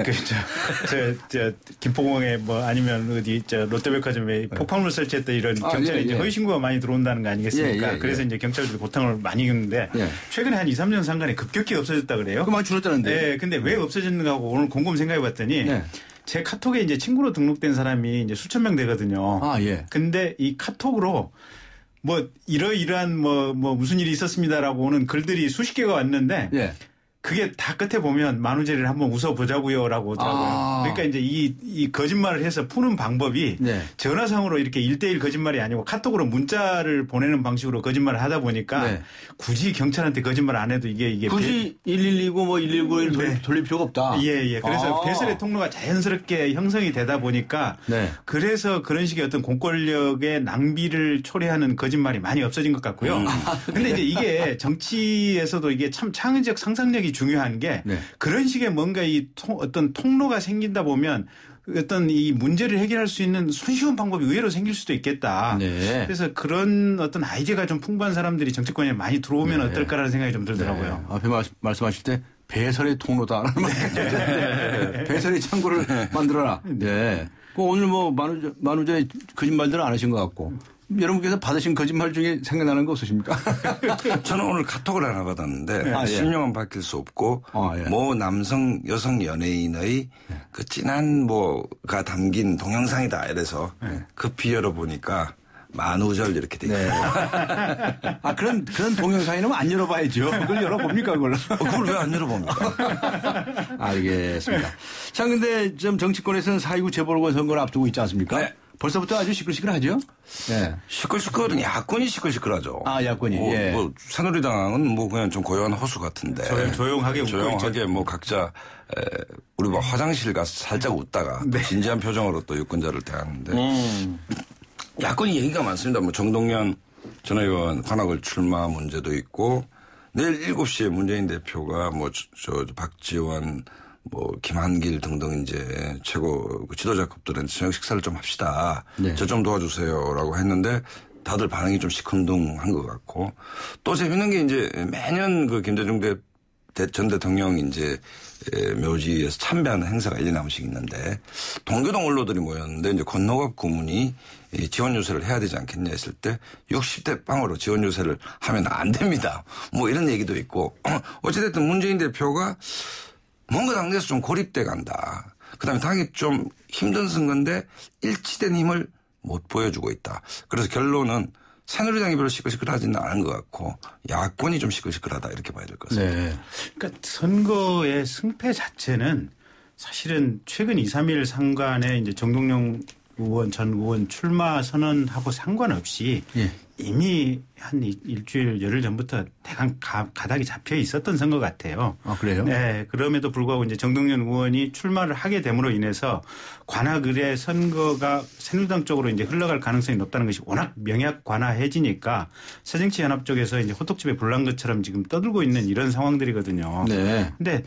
저 김포공에 뭐 아니면 어디 저 롯데백화점에 롯데백화점에 설치했던 이런 경찰에 이제 허위 신고가 많이 들어온다는 거 아니겠습니까? 그래서 이제 경찰들이 고통을 많이 겪는데 최근에 한 2, 3년 상간에 급격히 없어졌다 그래요. 그 많이 줄었다는데. 네, 근데 왜 없어졌는가 하고 오늘 곰곰 생각해봤더니. 제 카톡에 이제 친구로 등록된 사람이 이제 수천 명 되거든요. 아, 예. 근데 이 카톡으로 뭐 이러이러한 뭐 무슨 일이 있었습니다라고 오는 글들이 수십 개가 왔는데 예. 그게 다 끝에 보면 만우절이를 한번 웃어보자고요라고 하더라고요. 그러니까 이제 이 거짓말을 해서 푸는 방법이 네. 전화상으로 이렇게 1대1 거짓말이 아니고 카톡으로 문자를 보내는 방식으로 거짓말을 하다 보니까 네. 굳이 경찰한테 거짓말 안 해도 이게 굳이 119 뭐 119를 네. 돌릴 필요가 없다. 예. 그래서 배설의 통로가 자연스럽게 형성이 되다 보니까 네. 그래서 그런 식의 어떤 공권력의 낭비를 초래하는 거짓말이 많이 없어진 것 같고요. 근데 이제 이게 정치에서도 이게 참 창의적 상상력이 중요한 게 네. 그런 식의 뭔가 어떤 통로가 생긴다 보면 어떤 이 문제를 해결할 수 있는 손쉬운 방법이 의외로 생길 수도 있겠다. 네. 그래서 그런 어떤 아이디어가 좀 풍부한 사람들이 정치권에 많이 들어오면 네. 어떨까라는 생각이 좀 들더라고요. 네. 앞에 말씀하실 때 배설의 통로다라는 말. 배설의 창구를 만들어라. 네. 오늘 뭐 만우절에 거짓말들은 안 하신 것 같고. 여러분께서 받으신 거짓말 중에 생각나는 거 없으십니까? 저는 오늘 카톡을 하나 받았는데 실명은 밝힐 수 없고 모 남성 여성 연예인의 그 진한 뭐가 담긴 동영상이다 이래서 급히 열어보니까 만우절 이렇게 돼 있어요. 네. 그런 동영상이면 안 열어봐야죠. 그걸 열어봅니까 그걸? 그걸 왜 안 열어봅니까? 알겠습니다. 자, 근데 좀 정치권에서는 4.29 재보궐선거를 앞두고 있지 않습니까? 네. 벌써부터 아주 시끌시끌하죠? 네. 시끌시끌은 야권이 시끌시끌하죠. 야권이. 예. 새누리당은 뭐 그냥 좀 고요한 호수 같은데. 조용하게 뭐 각자 우리 뭐 화장실 가서 살짝 웃다가 네. 진지한 표정으로 또 유권자를 대하는데. 야권이 얘기가 많습니다. 뭐 정동연 전 의원 관악을 출마 문제도 있고 내일 7시에 문재인 대표가 뭐 박지원 뭐 김한길 등등 이제 최고 지도자급들한테 저녁 식사를 좀 합시다. 네. 저 좀 도와주세요라고 했는데 다들 반응이 좀 시큰둥한 것 같고 또 재밌는 게 이제 매년 그 김대중 전 대통령 이제 묘지에서 참배하는 행사가 1년에 한 번씩 있는데 동교동 원로들이 모였는데 이제 권노갑 고문이 지원 유세를 해야 되지 않겠냐 했을 때 60대 빵으로 지원 유세를 하면 안 됩니다. 뭐 이런 얘기도 있고 어찌됐든 문재인 대표가 뭔가 당내에서 좀 고립돼 간다. 그다음에 당이 좀 힘든 선거인데 일치된 힘을 못 보여주고 있다. 그래서 결론은 새누리당이 별로 시끌시끌하지는 않은 것 같고 야권이 좀 시끌시끌하다 이렇게 봐야 될 것 같습니다. 네. 그러니까 선거의 승패 자체는 사실은 최근 2, 3일 상간에 이제 정동영 전 의원 출마 선언하고 상관없이 이미 한 일주일 열흘 전부터 대강 가닥이 잡혀 있었던 선거 같아요. 그래요? 네. 그럼에도 불구하고 이제 정동연 의원이 출마를 하게 됨으로 인해서 관악을의 선거가 새누리당 쪽으로 이제 흘러갈 가능성이 높다는 것이 워낙 명약 관화해지니까 새정치연합 쪽에서 이제 호떡집에 불난 것처럼 지금 떠들고 있는 이런 상황들이거든요. 네. 근데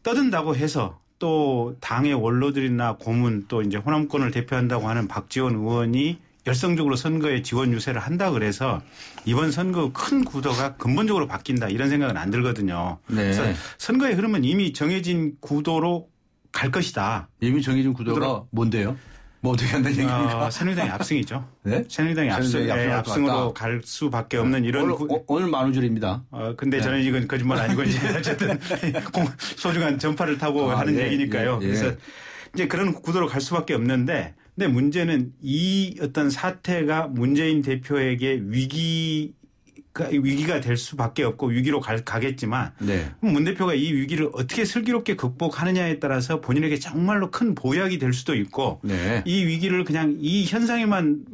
떠든다고 해서 또 당의 원로들이나 고문 또 이제 호남권을 대표한다고 하는 박지원 의원이 열성적으로 선거에 지원 유세를 한다 그래서 이번 선거 큰 구도가 근본적으로 바뀐다 이런 생각은 안 들거든요. 네. 그래서 선거의 흐름은 이미 정해진 구도로 갈 것이다. 이미 정해진 구도가 뭔데요? 뭐 어떻게 한다는 얘기입니까? 새누리당의 압승이죠. 네? 새누리당의 압승으로 갈 수밖에 없는 이런. 오늘 만우절입니다. 근데 네. 저는 이건 거짓말 아니고 이제 어쨌든 소중한 전파를 타고 하는 얘기니까요. 그래서 이제 그런 구도로 갈 수밖에 없는데 근데 문제는 이 어떤 사태가 문재인 대표에게 위기가 될 수밖에 없고 위기로 가겠지만 문 대표가 이 위기를 어떻게 슬기롭게 극복하느냐에 따라서 본인에게 정말로 큰 보약이 될 수도 있고 이 위기를 그냥 이 현상에만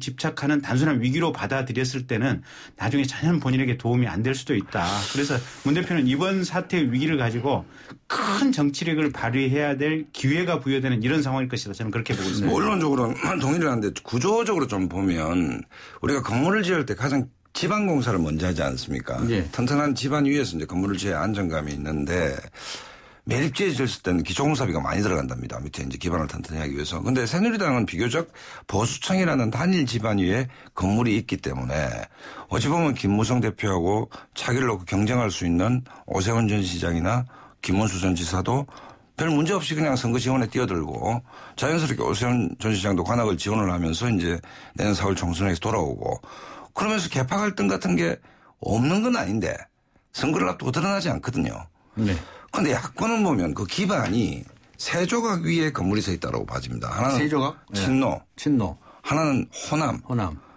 집착하는 단순한 위기로 받아들였을 때는 나중에 전혀 본인에게 도움이 안 될 수도 있다. 그래서 문 대표는 이번 사태의 위기를 가지고 큰 정치력을 발휘해야 될 기회가 부여되는 이런 상황일 것이다. 저는 그렇게 보고 있습니다. 원론적으로는 동의를 하는데 구조적으로 좀 보면 우리가 건물을 지을 때 가장 지반 공사를 먼저 하지 않습니까? 튼튼한 지반 위에서 이제 건물을 지어야 안정감이 있는데 매립지에 지었을 때는 기초공사비가 많이 들어간답니다. 밑에 이제 기반을 튼튼히 하기 위해서. 근데 새누리당은 비교적 보수층이라는 단일 지반 위에 건물이 있기 때문에 어찌 보면 김무성 대표하고 차기를 놓고 경쟁할 수 있는 오세훈 전 시장이나 김문수 전 지사도 별 문제 없이 그냥 선거 지원에 뛰어들고 자연스럽게 오세훈 전 시장도 관악을 지원을 하면서 이제 내년 4월 총선에서 돌아오고 그러면서 개파 갈등 같은 게 없는 건 아닌데 선거를 앞두고 드러나지 않거든요. 그런데 야권은 보면 그 기반이 세조각 위에 건물이 서 있다고 봐집니다. 하나는 세조각? 친노. 친노. 하나는 호남.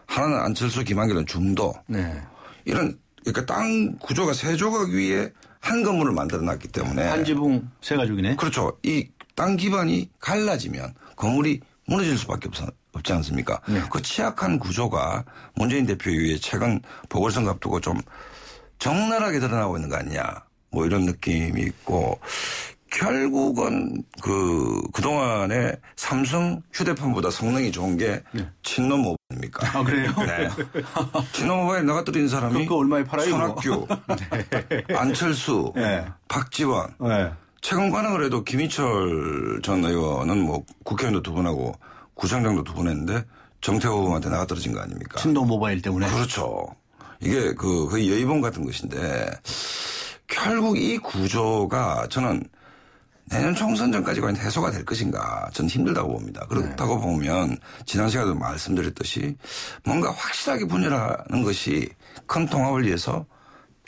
하나는 안철수, 김한길은 중도. 네. 이런 그러니까 땅 구조가 세조각 위에 한 건물을 만들어놨기 때문에 한 지붕 세 가족이네. 그렇죠. 이 땅 기반이 갈라지면 건물이 무너질 수밖에 없지 않습니까? 네. 그 취약한 구조가 문재인 대표 이후에 최근 보궐선거 앞두고 좀 적나라하게 드러나고 있는 거 아니냐. 뭐 이런 느낌이 있고 결국은 그동안에 삼성 휴대폰보다 성능이 좋은 게 친노 모바일입니까? 아, 그래요? 네. 친노 모바일 나가뜨린 사람이 그거 얼마에 팔아요? 손학규, 안철수, 박지원. 최근 관악을 해도 김희철 전 의원은 뭐 국회의원도 2분하고 구청장도 2분 했는데 정태호 후보한테 나가떨어진 거 아닙니까? 친노 모바일 때문에. 그렇죠. 이게 거의 여의봉 같은 것인데 결국 이 구조가 저는 내년 총선 전까지 과연 해소가 될 것인가 저는 힘들다고 봅니다. 그렇다고 보면 지난 시간에도 말씀드렸듯이 뭔가 확실하게 분열하는 것이 큰 통합을 위해서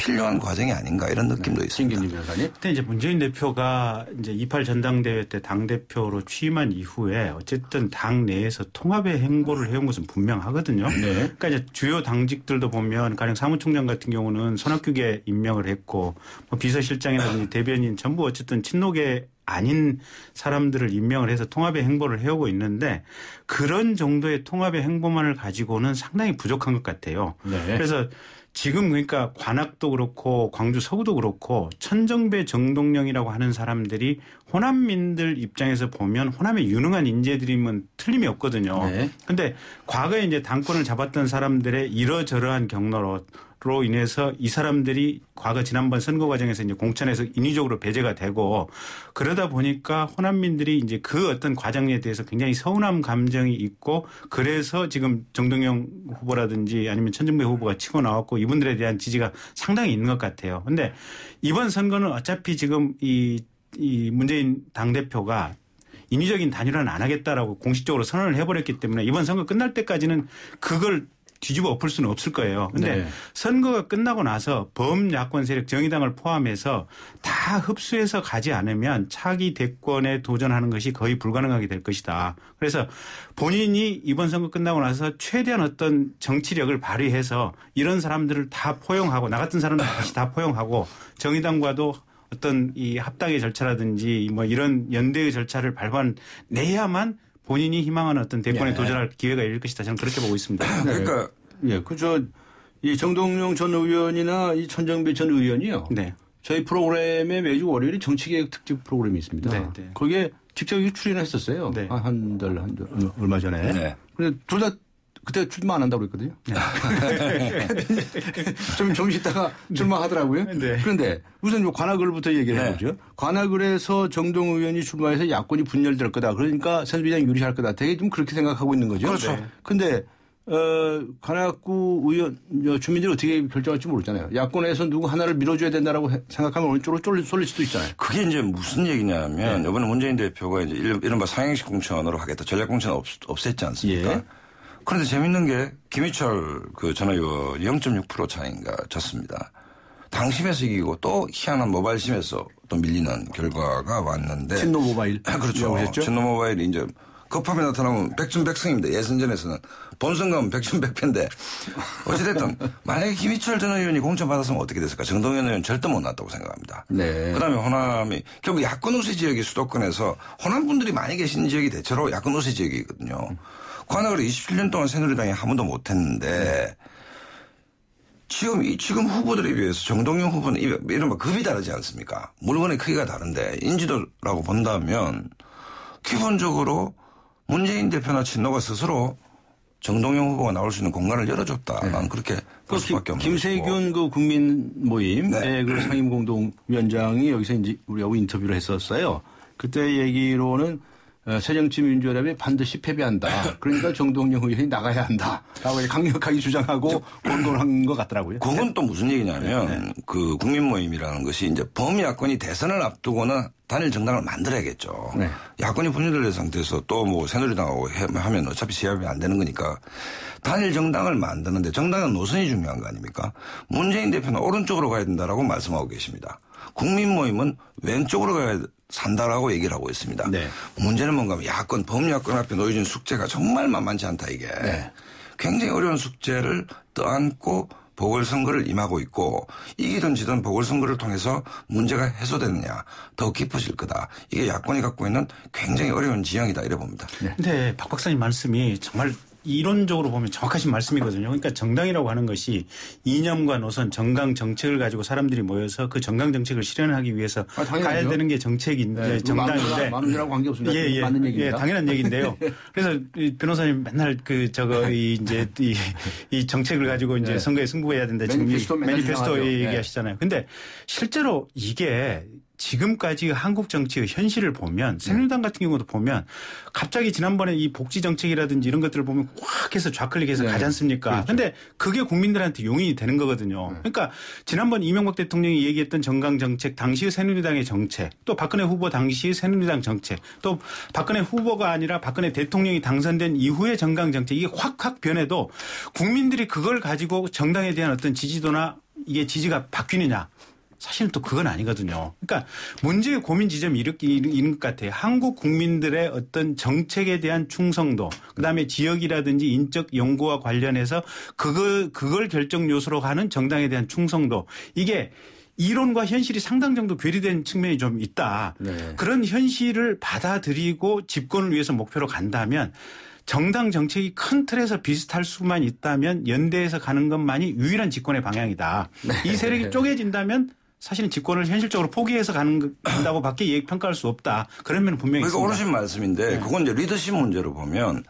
필요한 과정이 아닌가 이런 느낌도 있습니다. 그때 이제 문재인 대표가 이제 28 전당대회 때 당대표로 취임한 이후에 어쨌든 당 내에서 통합의 행보를 해온 것은 분명하거든요. 그러니까 이제 주요 당직들도 보면 가령 사무총장 같은 경우는 손학규계 임명을 했고 뭐 비서실장이라든지 대변인 전부 어쨌든 친노계 아닌 사람들을 임명을 해서 통합의 행보를 해오고 있는데 그런 정도의 통합의 행보만을 가지고는 상당히 부족한 것 같아요. 그래서 지금 그러니까 관악도 그렇고 광주 서구도 그렇고 천정배 정동영이라고 하는 사람들이 호남민들 입장에서 보면 호남에 유능한 인재들이면 틀림이 없거든요. 그런데 과거에 이제 당권을 잡았던 사람들의 이러저러한 경로로 인해서 이 사람들이 과거 지난번 선거 과정에서 이제 공천에서 인위적으로 배제가 되고 그러다 보니까 호남민들이 이제 그 어떤 과정에 대해서 굉장히 서운함 감정이 있고 그래서 지금 정동영 후보라든지 아니면 천정배 후보가 치고 나왔고 이분들에 대한 지지가 상당히 있는 것 같아요. 그런데 이번 선거는 어차피 지금 이 문재인 당대표가 인위적인 단일화는 안 하겠다라고 공식적으로 선언을 해버렸기 때문에 이번 선거 끝날 때까지는 그걸 뒤집어 엎을 수는 없을 거예요. 그런데 선거가 끝나고 나서 범야권 세력 정의당을 포함해서 다 흡수해서 가지 않으면 차기 대권에 도전하는 것이 거의 불가능하게 될 것이다. 그래서 본인이 이번 선거 끝나고 나서 최대한 어떤 정치력을 발휘해서 이런 사람들을 다 포용하고 나 같은 사람들 다시 다 포용하고 정의당과도 어떤 이 합당의 절차라든지 뭐 이런 연대의 절차를 밟아내야만 본인이 희망하는 어떤 대권에 도전할 기회가 열릴 것이다. 저는 그렇게 보고 있습니다. 그러니까 이 정동영 전 의원이나 이 천정배 전 의원이요. 저희 프로그램에 매주 월요일에 정치개혁 특집 프로그램이 있습니다. 거기에 직접 출연을 했었어요. 한 달 얼마 전에. 그런데 둘 다 그때 출마 안 한다고 그랬거든요. 좀 있다가 출마하더라고요. 그런데 우선 관악을부터 얘기를 해보죠. 관악을에서 정동 의원이 출마해서 야권이 분열될 거다. 그러니까 새누리당이 유리할 거다. 되게 좀 그렇게 생각하고 있는 거죠. 그런데 관악구 의원 주민들이 어떻게 결정할지 모르잖아요. 야권에서 누구 하나를 밀어줘야 된다라고 생각하면 어느 쪽으로 쏠릴 수도 있잖아요. 그게 이제 무슨 얘기냐면 이번에 문재인 대표가 이제 이른바 상향식 공천으로 하겠다. 전략 공천 없앴지 않습니까? 그런데 재밌는 게 김희철 전 의원 0.6% 차이인가 졌습니다. 당심에서 이기고 또 희한한 모바일심에서 또 밀리는 결과가 왔는데. 친노 모바일. 그렇죠. 친노 모바일이 이제 급하게 나타나면 백전백승입니다. 예선전에서는 본선가면 백전백패인데 어찌됐든 만약에 김희철 전 의원이 공천 받았으면 어떻게 됐을까? 정동영 의원 절대 못 났다고 생각합니다. 그다음에 호남이 결국 야권 우세 지역이 수도권에서 호남 분들이 많이 계신 지역이 대체로 야권 우세 지역이거든요. 관악을 27년 동안 새누리당이 한 번도 못했는데 지금 후보들에 비해서 정동영 후보는 이른바 급이 다르지 않습니까? 물건의 크기가 다른데 인지도라고 본다면 기본적으로 문재인 대표나 친노가 스스로 정동영 후보가 나올 수 있는 공간을 열어줬다. 나는 그렇게 볼 수밖에 없는 김세균 국민 모임의 그 상임공동위원장이 여기서 이제 우리하고 인터뷰를 했었어요. 그때 얘기로는 새정치민주연합이 반드시 패배한다. 그러니까 정동영 의원이 나가야 한다. 라고 강력하게 주장하고 권고한 것 같더라고요. 그건 또 무슨 얘기냐면 그 국민모임이라는 것이 이제 범야권이 대선을 앞두고는 단일 정당을 만들어야겠죠. 네. 야권이 분열된 상태에서 또 뭐 새누리당하고 하면 어차피 시합이 안 되는 거니까 단일 정당을 만드는데 정당은 노선이 중요한 거 아닙니까? 문재인 대표는 오른쪽으로 가야 된다라고 말씀하고 계십니다. 국민 모임은 왼쪽으로 가야 산다라고 얘기를 하고 있습니다. 네. 문제는 뭔가 하면 야권, 범야권 앞에 놓여진 숙제가 정말 만만치 않다 이게. 네. 굉장히 어려운 숙제를 떠안고 보궐선거를 임하고 있고 이기든 지든 보궐선거를 통해서 문제가 해소되느냐 더 깊어질 거다. 이게 야권이 갖고 있는 굉장히 어려운 지형이다 이래 봅니다. 그런데 박 박사님 말씀이 정말 이론적으로 보면 정확하신 말씀이거든요. 그러니까 정당이라고 하는 것이 이념과 노선, 정강 정책을 가지고 사람들이 모여서 그 정강 정책을 실현하기 위해서 가야 되는 게 정책인데 네, 정당인데. 마음이라고 관계없습니다. 예, 맞는 얘기입니다. 예, 당연한 얘기인데요. 그래서 변호사님 맨날 이 정책을 가지고 이제 네. 선거에 승부해야 된다. 지금 매니페스토 얘기하시잖아요. 근데 실제로 이게 지금까지 한국 정치의 현실을 보면 새누리당 같은 경우도 보면 갑자기 지난번에 이 복지 정책이라든지 이런 것들을 보면 확 해서 좌클릭해서 가지 않습니까? 그런데 그렇죠. 그게 국민들한테 용인이 되는 거거든요. 그러니까 지난번 이명박 대통령이 얘기했던 정강 정책 당시의 새누리당의 정책 또 박근혜 후보 당시의 새누리당 정책 또 박근혜 후보가 아니라 박근혜 대통령이 당선된 이후의 정강 정책 이게 확 변해도 국민들이 그걸 가지고 정당에 대한 어떤 지지도나 이게 지지가 바뀌느냐. 사실은 또 그건 아니거든요. 그러니까 문제의 고민 지점이 이렇게 있는 것 같아요. 한국 국민들의 어떤 정책에 대한 충성도, 그다음에 지역이라든지 인적 연구와 관련해서 그걸 결정 요소로 가는 정당에 대한 충성도. 이게 이론과 현실이 상당 정도 괴리된 측면이 좀 있다. 네. 그런 현실을 받아들이고 집권을 위해서 목표로 간다면 정당 정책이 큰 틀에서 비슷할 수만 있다면 연대해서 가는 것만이 유일한 집권의 방향이다. 네. 이 세력이 쪼개진다면 사실은 집권을 현실적으로 포기해서 간다고 밖에 평가할 수 없다. 그런 면은 분명히 있습니다. 그러니까 옳으신 말씀인데 네. 그건 이제 리더십 문제로 보면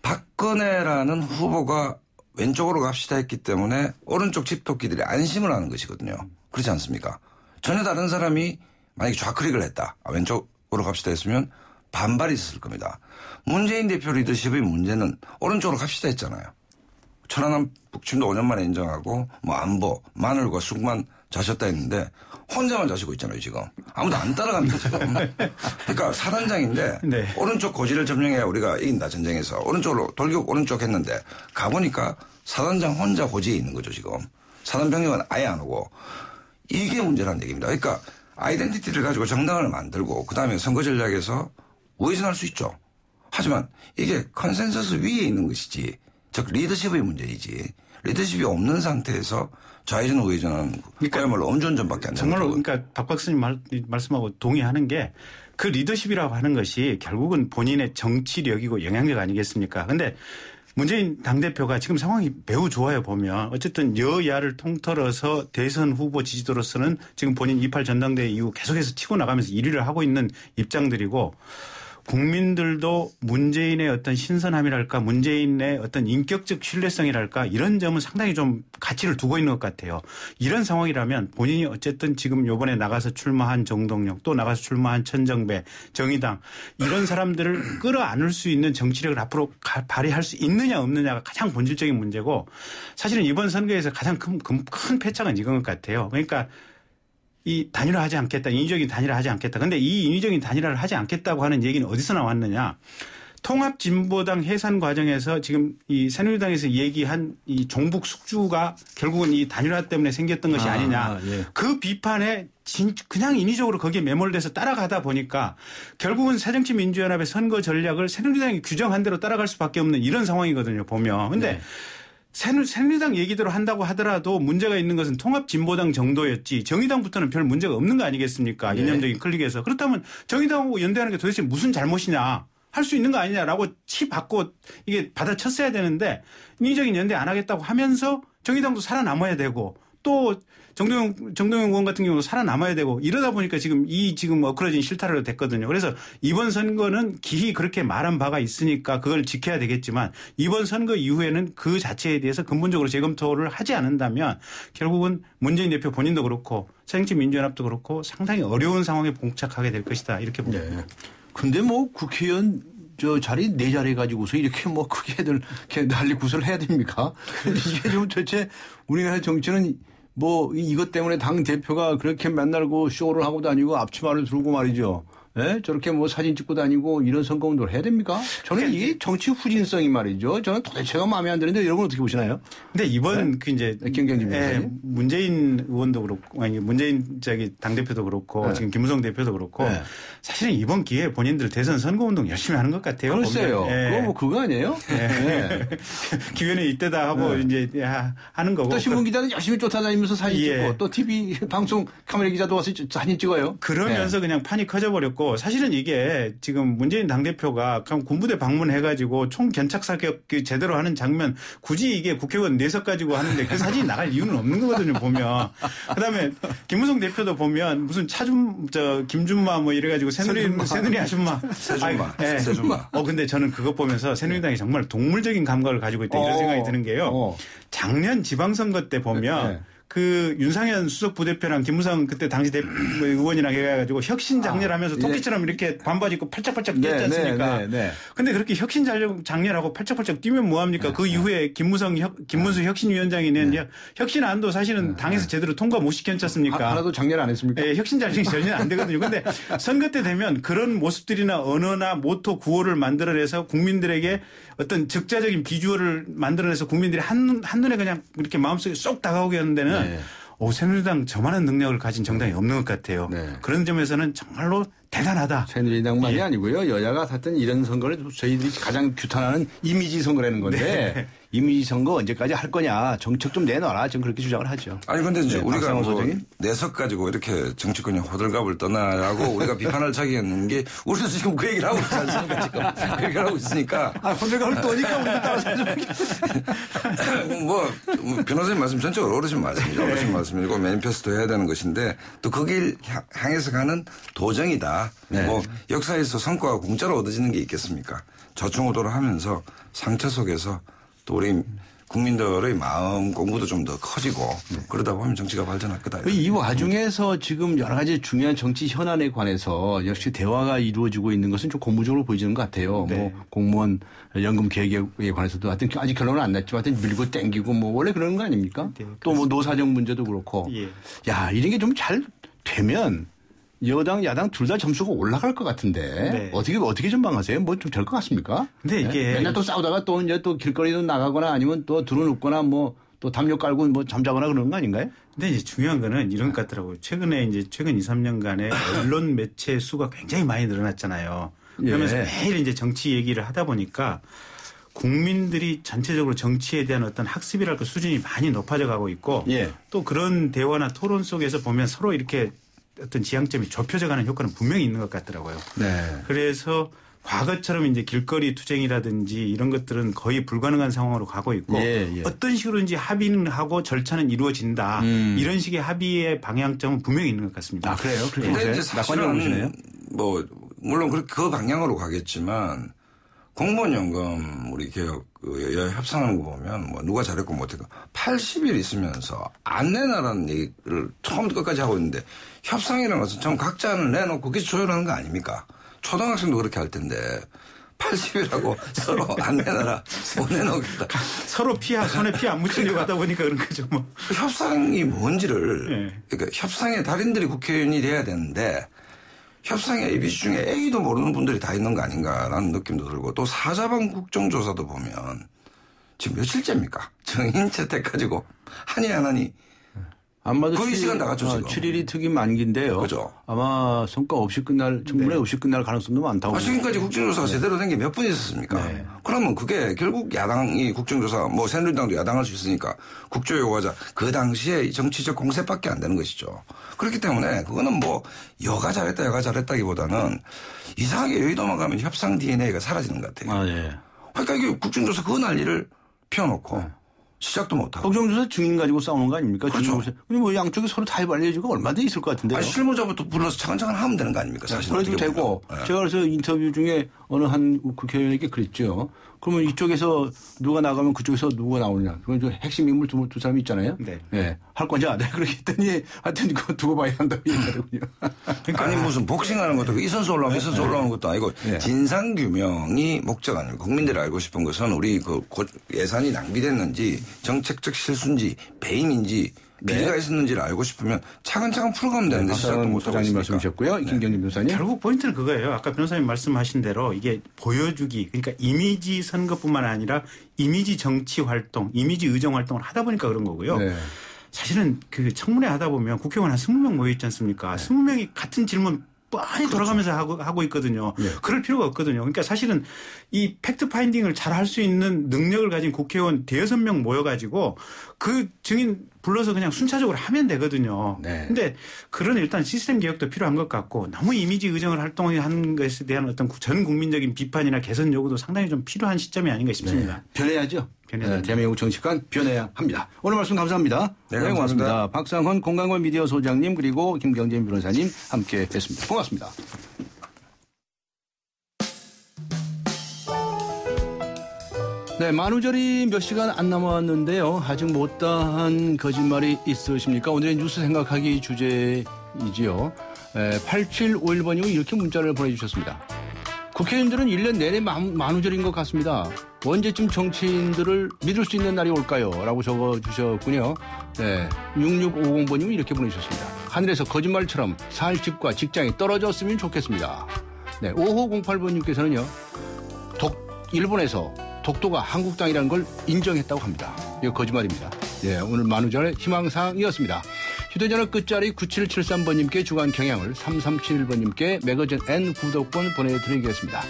박근혜라는 후보가 왼쪽으로 갑시다 했기 때문에 오른쪽 집토끼들이 안심을 하는 것이거든요. 그렇지 않습니까? 전혀 다른 사람이 만약에 좌클릭을 했다. 왼쪽으로 갑시다 했으면 반발이 있었을 겁니다. 문재인 대표 리더십의 문제는 오른쪽으로 갑시다 했잖아요. 천안함 북침도 5년 만에 인정하고 뭐 안보, 마늘과 쑥만 자셨다 했는데 혼자만 자시고 있잖아요 지금. 아무도 안 따라갑니다 지금. 그러니까 사단장인데 네. 오른쪽 고지를 점령해야 우리가 이긴다 전쟁에서. 오른쪽으로 돌격 오른쪽 했는데 가보니까 사단장 혼자 고지에 있는 거죠 지금. 사단병력은 아예 안 오고. 이게 문제라는 얘기입니다. 그러니까 아이덴티티를 가지고 정당을 만들고 그다음에 선거 전략에서 우회전할 수 있죠. 하지만 이게 컨센서스 위에 있는 것이지 즉 리더십의 문제이지 리더십이 없는 상태에서 좌회전 우회전은 그야말로 음주운전밖에 안 되는 정말로 그러니까 박 박사님 말씀하고 동의하는 게 그 리더십이라고 하는 것이 결국은 본인의 정치력이고 영향력 아니겠습니까? 그런데 문재인 당대표가 지금 상황이 매우 좋아요 보면 어쨌든 여야를 통틀어서 대선 후보 지지도로서는 지금 본인 28 전당대회 이후 계속해서 치고 나가면서 1위를 하고 있는 입장들이고 국민들도 문재인의 어떤 신선함이랄까 문재인의 어떤 인격적 신뢰성이랄까 이런 점은 상당히 좀 가치를 두고 있는 것 같아요. 이런 상황이라면 본인이 어쨌든 지금 이번에 나가서 출마한 정동영 또 나가서 출마한 천정배 정의당 이런 사람들을 끌어안을 수 있는 정치력을 앞으로 발휘할 수 있느냐 없느냐가 가장 본질적인 문제고 사실은 이번 선거에서 가장 큰 패착은 이건 것 같아요. 그러니까 이 단일화하지 않겠다. 인위적인 단일화하지 않겠다. 그런데 이 인위적인 단일화를 하지 않겠다고 하는 얘기는 어디서 나왔느냐. 통합진보당 해산 과정에서 지금 이 새누리당에서 얘기한 이 종북 숙주가 결국은 이 단일화 때문에 생겼던 것이 아니냐. 예. 그 비판에 그냥 인위적으로 거기에 매몰돼서 따라가다 보니까 결국은 새정치민주연합의 선거 전략을 새누리당이 규정한 대로 따라갈 수밖에 없는 이런 상황이거든요. 보면. 근데 네. 새누리당 얘기대로 한다고 하더라도 문제가 있는 것은 통합진보당 정도였지 정의당부터는 별 문제가 없는 거 아니겠습니까? 네. 이념적인 클릭에서. 그렇다면 정의당하고 연대하는 게 도대체 무슨 잘못이냐. 할 수 있는 거 아니냐라고 치받고 이게 받아쳤어야 되는데 인위적인 연대 안 하겠다고 하면서 정의당도 살아남아야 되고 또 정동영 의원 같은 경우도 살아남아야 되고 이러다 보니까 지금 엇그러진 실타래로 됐거든요. 그래서 이번 선거는 기히 그렇게 말한 바가 있으니까 그걸 지켜야 되겠지만 이번 선거 이후에는 그 자체에 대해서 근본적으로 재검토를 하지 않는다면 결국은 문재인 대표 본인도 그렇고 새정치민주연합도 그렇고 상당히 어려운 상황에 봉착하게 될 것이다. 이렇게 봅니다. 네. 근데 뭐 국회의원 자리 4자리 가지고서 이렇게 뭐 크게 애들 이렇게 난리 구설을 해야 됩니까? 이게 좀 도대체 우리나라 정치는 뭐 이것 때문에 당 대표가 그렇게 맨날 그 쇼를 하고 다니고 앞치마를 들고 말이죠. 예? 저렇게 뭐 사진 찍고 다니고 이런 선거운동을 해야 됩니까? 저는 이게 정치 후진성이 말이죠. 저는 도대체가 마음에 안 드는데 여러분 어떻게 보시나요? 근데 이번 그 이제 문재인 의원도 그렇고 아니 문재인 당대표도 그렇고 지금 김무성 대표도 그렇고 사실은 이번 기회에 본인들 대선 선거운동 열심히 하는 것 같아요. 글쎄요. 그거 뭐 그거 아니에요? 기회는 이때다 하고 이제 하는 거고. 또 신문기자는 열심히 쫓아다니면서 사진 찍고 또 TV 방송 카메라 기자도 와서 사진 찍어요. 그러면서 그냥 판이 커져버렸고 사실은 이게 지금 문재인 당대표가 군부대 방문해가지고 총견착 사격 제대로 하는 장면 굳이 이게 국회의원 4석 가지고 하는데 그 사진이 나갈 이유는 없는 거거든요 보면. 그다음에 김무성 대표도 보면 무슨 김준마 뭐 이래가지고 새누리 아줌마. 세준마. 근데 저는 그거 보면서 새누리당이 정말 동물적인 감각을 가지고 있다 이런 생각이 드는 게요. 작년 지방선거 때 보면 그 윤상현 수석 부대표랑 김무성 그때 당시 의원이랑 해가지고 혁신 장렬하면서 토끼처럼 이렇게 반바지 입고 팔짝팔짝 뛰었지 않습니까? 근데 그렇게 혁신 장렬하고 팔짝팔짝 뛰면 뭐합니까? 그 이후에 김문수 혁신위원장이 낸 혁신안도 사실은 당에서 제대로 통과 못 시켰지 않습니까? 하나도 장렬 안 했습니까? 네, 혁신 장렬이 전혀 안 되거든요. 근데 선거 때 되면 그런 모습들이나 언어나 모토 구호를 만들어내서 국민들에게 어떤 적자적인 비주얼을 만들어내서 국민들이 한눈에 그냥 이렇게 마음속에 쏙 다가오게 하는 데는 새누리당 저만한 능력을 가진 정당이 없는 것 같아요. 그런 점에서는 정말로 대단하다. 새누리당만이 아니고요. 여야가 하여튼 이런 선거를 저희들이 가장 규탄하는 이미지 선거라는 건데 이미지 선거 언제까지 할 거냐. 정책 좀 내놔라. 저는 그렇게 주장을 하죠. 아니 근데 이제 우리가 뭐 내석 가지고 이렇게 정치권이 호들갑을 떠나라고 우리가 비판을 차기했는 게 우리도 지금 그 얘기를 하고 있지 않습니까? 지금 그 얘기를 하고 있으니까. 호들갑을 떠니까 우리가 따라서 뭐 변호사님 말씀 전적으로 어르신 말씀이죠. 어르신 말씀이고 매니페스토 해야 되는 것인데 또 그 길 향해서 가는 도정이다. 뭐 역사에서 성과가 공짜로 얻어지는 게 있겠습니까? 저충우도를 하면서 상처 속에서 또 우리 국민들의 마음 공부도 좀 더 커지고 그러다 보면 정치가 발전할 거다. 이 와중에서 지금 여러 가지 중요한 정치 현안에 관해서 역시 대화가 이루어지고 있는 것은 좀 고무적으로 보이지는 것 같아요. 뭐 공무원 연금 계획에 관해서도 하여튼 아직 결론은 안 났지만 하여튼 밀고 땡기고 뭐 원래 그러는 거 아닙니까? 또 뭐 노사정 문제도 그렇고. 야, 이런 게 좀 잘 되면 여당, 야당 둘 다 점수가 올라갈 것 같은데 어떻게 전망하세요? 뭐 좀 될 것 같습니까? 근데 이게 맨날 또 싸우다가 또 이제 또 길거리로 나가거나 아니면 또 들어눕거나 뭐 또 담요 깔고 뭐 잠자거나 그러는 거 아닌가요? 근데 이제 중요한 거는 이런 것 같더라고요. 최근 2, 3년간에 언론 매체 수가 굉장히 많이 늘어났잖아요. 그러면서 매일 이제 정치 얘기를 하다 보니까 국민들이 전체적으로 정치에 대한 어떤 학습이랄까 수준이 많이 높아져 가고 있고 또 그런 대화나 토론 속에서 보면 서로 이렇게 어떤 지향점이 좁혀져가는 효과는 분명히 있는 것 같더라고요. 그래서 과거처럼 이제 길거리 투쟁이라든지 이런 것들은 거의 불가능한 상황으로 가고 있고 어떤 식으로든지 합의는 하고 절차는 이루어진다. 이런 식의 합의의 방향점은 분명히 있는 것 같습니다. 아, 그래요? 그런데 이제 사실은 뭐 물론 그 방향으로 가겠지만 공무원연금 우리 개혁 협상하는 거 보면 뭐 누가 잘했고 못했고 80일 있으면서 안 내놔라는 얘기를 처음부터 끝까지 하고 있는데 협상이라는 것은 전 각자는 내놓고 그게 조율하는 거 아닙니까? 초등학생도 그렇게 할 텐데 80일하고 서로 안 내놔라 못 내놓겠다. 서로 손에 피 안 묻히려고 하다 보니까 그런 거죠. 뭐. 협상이 뭔지를 그러니까 협상의 달인들이 국회의원이 돼야 되는데 협상의 ABC 중에 A도 모르는 분들이 다 있는 거 아닌가라는 느낌도 들고 또 사자방 국정조사도 보면 지금 며칠째입니까? 정인 채택 가지고 하니 안 하니 아마도 거의 시간 나갔죠 지금. 7일이 특이 만기인데요. 그죠. 아마 성과 없이 청문회 없이 끝날 가능성도 많다고. 지금까지 국정조사가 제대로 된 게 몇 번 있었습니까? 그러면 그게 결국 야당이 국정조사 뭐 새누리당도 야당할 수 있으니까 국조요구하자 그 당시에 정치적 공세밖에 안 되는 것이죠. 그렇기 때문에 그거는 뭐 여가 잘했다기보다는 이상하게 여의도만 가면 협상 DNA가 사라지는 것 같아요. 그러니까 이게 국정조사 그 난리를 펴놓고 시작도 못하고. 국정조사 증인 가지고 싸우는 거 아닙니까? 그렇죠. 근데 뭐 양쪽이 서로 다 알려지고 얼마든지 있을 것 같은데요. 아니, 실무자부터 불러서 차근차근 하면 되는 거 아닙니까? 사실. 그래도 되고. 제가 그래서 인터뷰 중에 어느 한 국회의원에게 그랬죠. 그러면 이쪽에서 누가 나가면 그쪽에서 누가 나오느냐. 그건 좀 핵심 인물 두 사람이 있잖아요. 할 거냐. 내가 그렇게 했더니 하여튼 그거 두고 봐야 한다고 얘기하더군요. 그러니까 아니 무슨 복싱하는 것도 이 선수 올라오면 이 선수 올라오는 것도 아니고 진상규명이 목적 아니고 국민들이 알고 싶은 것은 우리 그 예산이 낭비됐는지 정책적 실수인지 배임인지 비리가 있었는지를 알고 싶으면 차근차근 풀어가면 되는데 시작도 못하고 소장님 말씀하셨고요. 김경진 변호사님. 결국 포인트는 그거예요. 아까 변호사님 말씀하신 대로 이게 보여주기 그러니까 이미지 선거뿐만 아니라 이미지 정치 활동, 이미지 의정 활동을 하다 보니까 그런 거고요. 네. 사실은 그 청문회 하다 보면 국회의원 한 20명 모여 있지 않습니까? 네. 20명이 같은 질문 뻔히 돌아가면서 하고 있거든요. 네. 그럴 필요가 없거든요. 그러니까 사실은 이 팩트 파인딩을 잘 할 수 있는 능력을 가진 국회의원 대여섯 명 모여가지고 그 증인 불러서 그냥 순차적으로 하면 되거든요. 네. 근데 그런 일단 시스템 개혁도 필요한 것 같고 너무 이미지 의정을 활동하는 것에 대한 어떤 전 국민적인 비판이나 개선 요구도 상당히 좀 필요한 시점이 아닌가 싶습니다. 네. 변해야죠. 대한민국 정치관 변해야 합니다. 오늘 말씀 감사합니다. 네, 고맙습니다. 박상헌 공간과 미디어 소장님 그리고 김경진 변호사님 함께했습니다. 고맙습니다. 네, 만우절이 몇 시간 안 남았는데요. 아직 못다한 거짓말이 있으십니까? 오늘의 뉴스 생각하기 주제이지요. 8751번님은 이렇게 문자를 보내주셨습니다. 국회의원들은 1년 내내 만우절인 것 같습니다. 언제쯤 정치인들을 믿을 수 있는 날이 올까요? 라고 적어주셨군요. 네, 6650번님은 이렇게 보내주셨습니다. 하늘에서 거짓말처럼 살 집과 직장이 떨어졌으면 좋겠습니다. 네, 5508번님께서는요. 일본에서 독도가 한국 땅이라는 걸 인정했다고 합니다. 이거 거짓말입니다. 네, 오늘 만우절의 희망사항이었습니다. 휴대전화 끝자리 9773번님께 주간 경향을 3371번님께 매거진 N 구독권 보내드리겠습니다.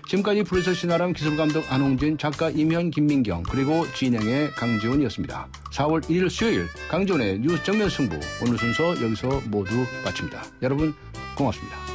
지금까지 프로듀서 신아람 기술감독 안홍진 작가 임현 김민경 그리고 진행의 강지훈이었습니다. 4월 1일 수요일 강지훈의 뉴스 정면 승부 오늘 순서 여기서 모두 마칩니다. 여러분 고맙습니다.